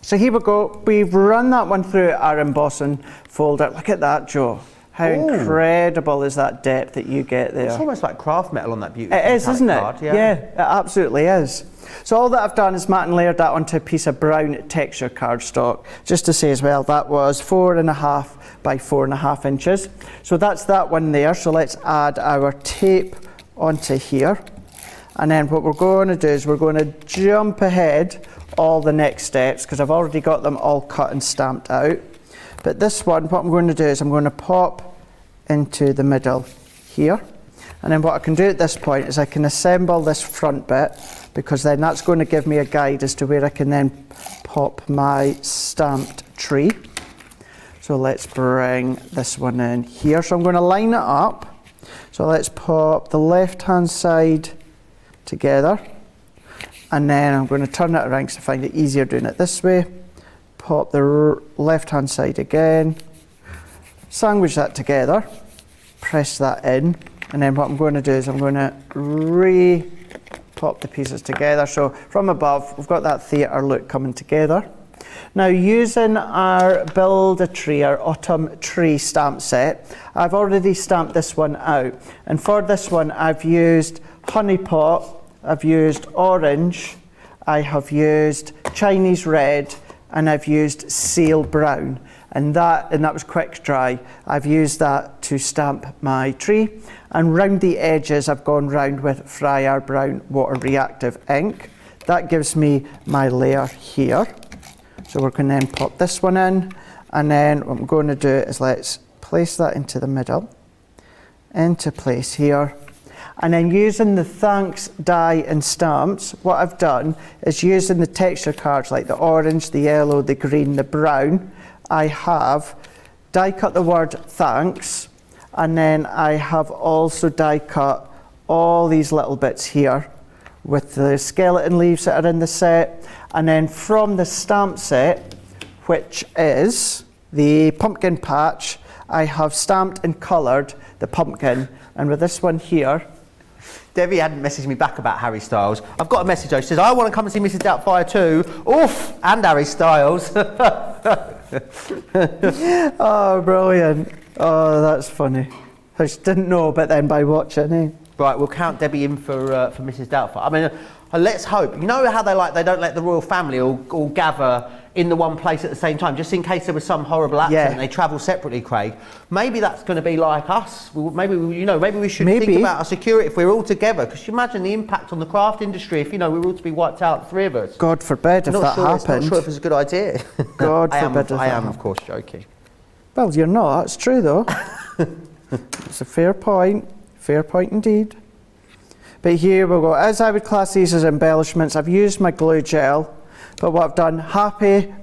So here we go, we've run that one through our embossing folder. Look at that, Joe. How incredible is that depth that you get there? It's almost like craft metal on that beautiful It is, isn't it? card, Yeah, it absolutely is. So all that I've done is matte and layered that onto a piece of brown texture cardstock. Just to say as well, that was 4.5 by 4.5 inches. So that's that one there. So let's add our tape onto here. And then what we're going to do is we're going to jump ahead all the next steps because I've already got them all cut and stamped out. But this one, what I'm going to do is I'm going to pop into the middle here. And then what I can do at this point is I can assemble this front bit, because then that's going to give me a guide as to where I can then pop my stamped tree. So let's bring this one in here. So I'm going to line it up. So let's pop the left hand side together, And then I'm going to turn it around because I find it easier doing it this way. Pop the left-hand side again. Sandwich that together. Press that in. And then what I'm going to do is I'm going to pop the pieces together. So from above, we've got that theatre look coming together. Now, using our Build a Tree, our Autumn Tree stamp set, I've already stamped this one out. And for this one, I've used Honey Pot, I've used Orange, I have used Chinese Red, and I've used Seal Brown. And that was quick dry. I've used that to stamp my tree. And round the edges, I've gone round with Fryer Brown Water Reactive ink. That gives me my layer here. So we're going to then pop this one in. And then what I'm going to do is let's place that into the middle, into place here. And then using the thanks die and stamps, what I've done is using the texture cards like the orange, the yellow, the green, the brown, I have die cut the word thanks, and then I have also die cut all these little bits here with the skeleton leaves that are in the set. And then from the stamp set, which is the pumpkin patch, I have stamped and coloured the pumpkin. And with this one here, Debbie hadn't messaged me back about Harry Styles. I've got a message though. She says, I want to come and see Mrs. Doubtfire too. Oof! And Harry Styles. oh, brilliant. Oh, that's funny. I just didn't know, but then by watching, eh? Right, we'll count Debbie in for Mrs. Doubtfire. I mean, let's hope. You know how they don't let the royal family all gather in the one place at the same time, just in case there was some horrible accident and they travel separately, Craig. Maybe that's going to be like us. Maybe we should think about our security if we're all together. Because you imagine the impact on the craft industry if, we were all to be wiped out, the three of us. God forbid if that happened. I'm not sure if it's a good idea. God forbid I am, of course, joking. Well, you're not. It's true, though. It's a fair point. Fair point indeed. But here we'll go. As I would class these as embellishments, I've used my glue gel. But what I've done,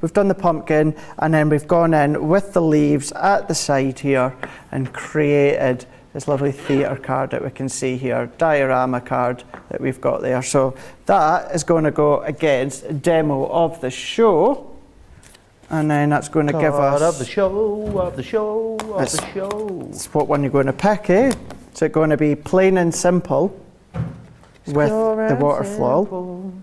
we've done the pumpkin, and then we've gone in with the leaves at the side here and created this lovely theatre card that we can see here, diorama card that we've got there. So that is going to go against a demo of the show, and then that's going to give us... of the show. It's what one you're going to pick, eh? Is it going to be plain and simple with the water flow?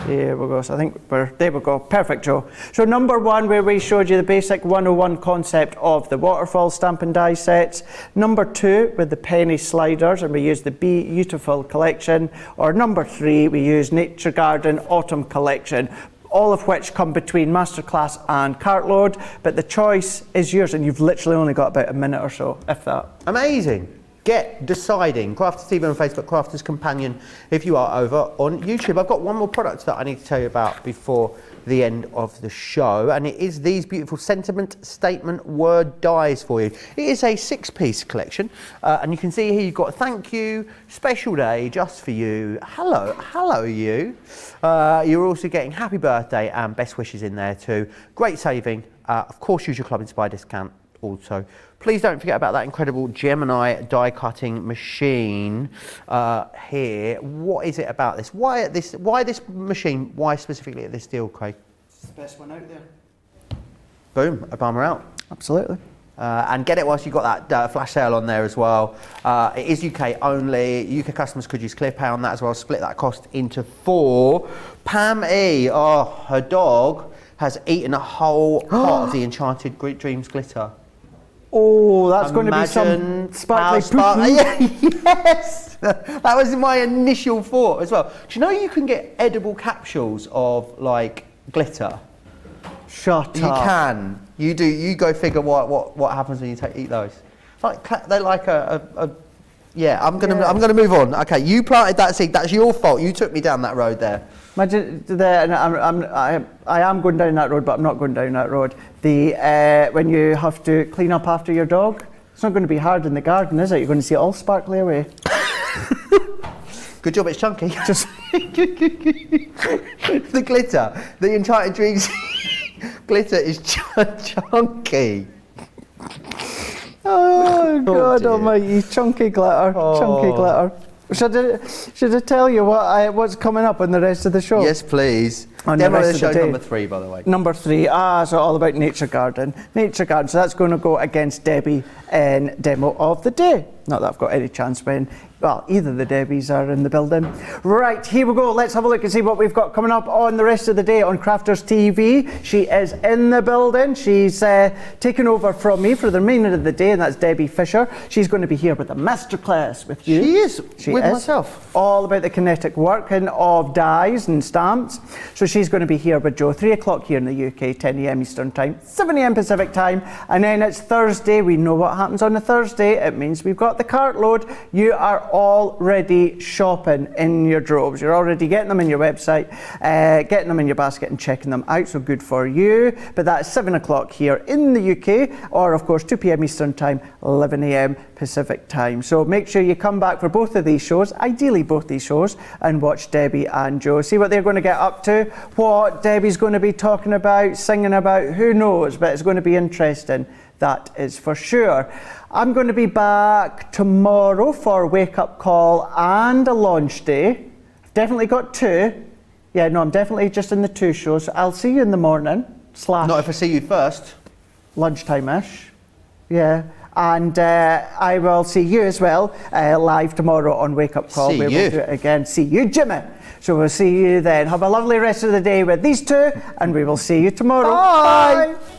Here we go. So I think there we go. Perfect, Joe. So number one, where we showed you the basic 101 concept of the waterfall stamp and die sets. Number two, with the penny sliders, and we used the Beautiful collection. Or number three, we used Nature Garden Autumn collection. All of which come between Masterclass and Cartload. But the choice is yours, and you've literally only got about a minute or so, if that. Amazing. Get deciding. Crafters TV on Facebook, Crafters Companion if you are over on YouTube. I've got one more product that I need to tell you about before the end of the show, and it is these beautiful sentiment statement word dies for you. It is a 6-piece collection, and you can see here you've got thank you, special day just for you, hello you. You're also getting happy birthday and best wishes in there too. Great saving. Of course, use your Club Inspire discount also. Please don't forget about that incredible Gemini die cutting machine here. What is it about this? Why this machine? Why specifically at this deal, Craig? It's the best one out there. Boom, Obama out. Absolutely. And get it whilst you've got that flash sale on there as well. It is UK only. UK customers could use ClearPay on that as well. Split that cost into 4. Pam E, her dog has eaten a whole pot of the Enchanted Dreams glitter. Oh, that's going to be some sparkly poo-poo. Yes! That was my initial thought as well. Do you know you can get edible capsules of, like, glitter? Shut up. You can. You do. You go figure what happens when you eat those. They're like yeah, I'm gonna move on. Okay, you planted that seed. That's your fault. You took me down that road there. Imagine I am going down that road, but I'm not going down that road. When you have to clean up after your dog, it's not going to be hard in the garden, is it? You're going to see it all sparkly away. Good job, it's chunky. Just the glitter, the Enchanted Dreams glitter is chunky. Oh God Almighty! Chunky glitter, chunky glitter. Should I tell you what's coming up on the rest of the show? Yes, please. On the Demo rest of of the the show day. number 3, by the way. Number 3, so all about Nature Garden. Nature Garden, so that's going to go against Debbie in Demo of the Day. Not that I've got any chance when, well, either the Debbies are in the building. Right, here we go. Let's have a look and see what we've got coming up on the rest of the day on Crafters TV. She is in the building. She's taken over from me for the remainder of the day, and that's Debbie Fisher. She's going to be here with a masterclass with you. She is, myself. All about the kinetic working of dies and stamps. So she's going to be here with Joe, 3 o'clock here in the UK, 10 a.m. Eastern Time, 7 a.m. Pacific Time. And then it's Thursday. We know what happens on a Thursday. It means we've got the cartload. You are already shopping in your droves. You're already getting them in your website, getting them in your basket and checking them out. So good for you. But that's 7 o'clock here in the UK, or of course 2 p.m. Eastern Time, 11 a.m. Pacific Time. So make sure you come back for both of these shows, ideally both these shows, and watch Debbie and Joe. See what they're going to get up to, what Debbie's going to be talking about, singing about, who knows, but it's going to be interesting. That is for sure. I'm going to be back tomorrow for a wake-up call and a launch day. I've definitely got 2. Yeah, no, I'm definitely just in the 2 shows. I'll see you in the morning, / Not if I see you first. lunchtime-ish. Yeah. And I will see you as well live tomorrow on Wake Up Call. See we you. will do it again. See you, Jimmy. So we'll see you then. Have a lovely rest of the day with these 2, and we will see you tomorrow. Bye. Bye.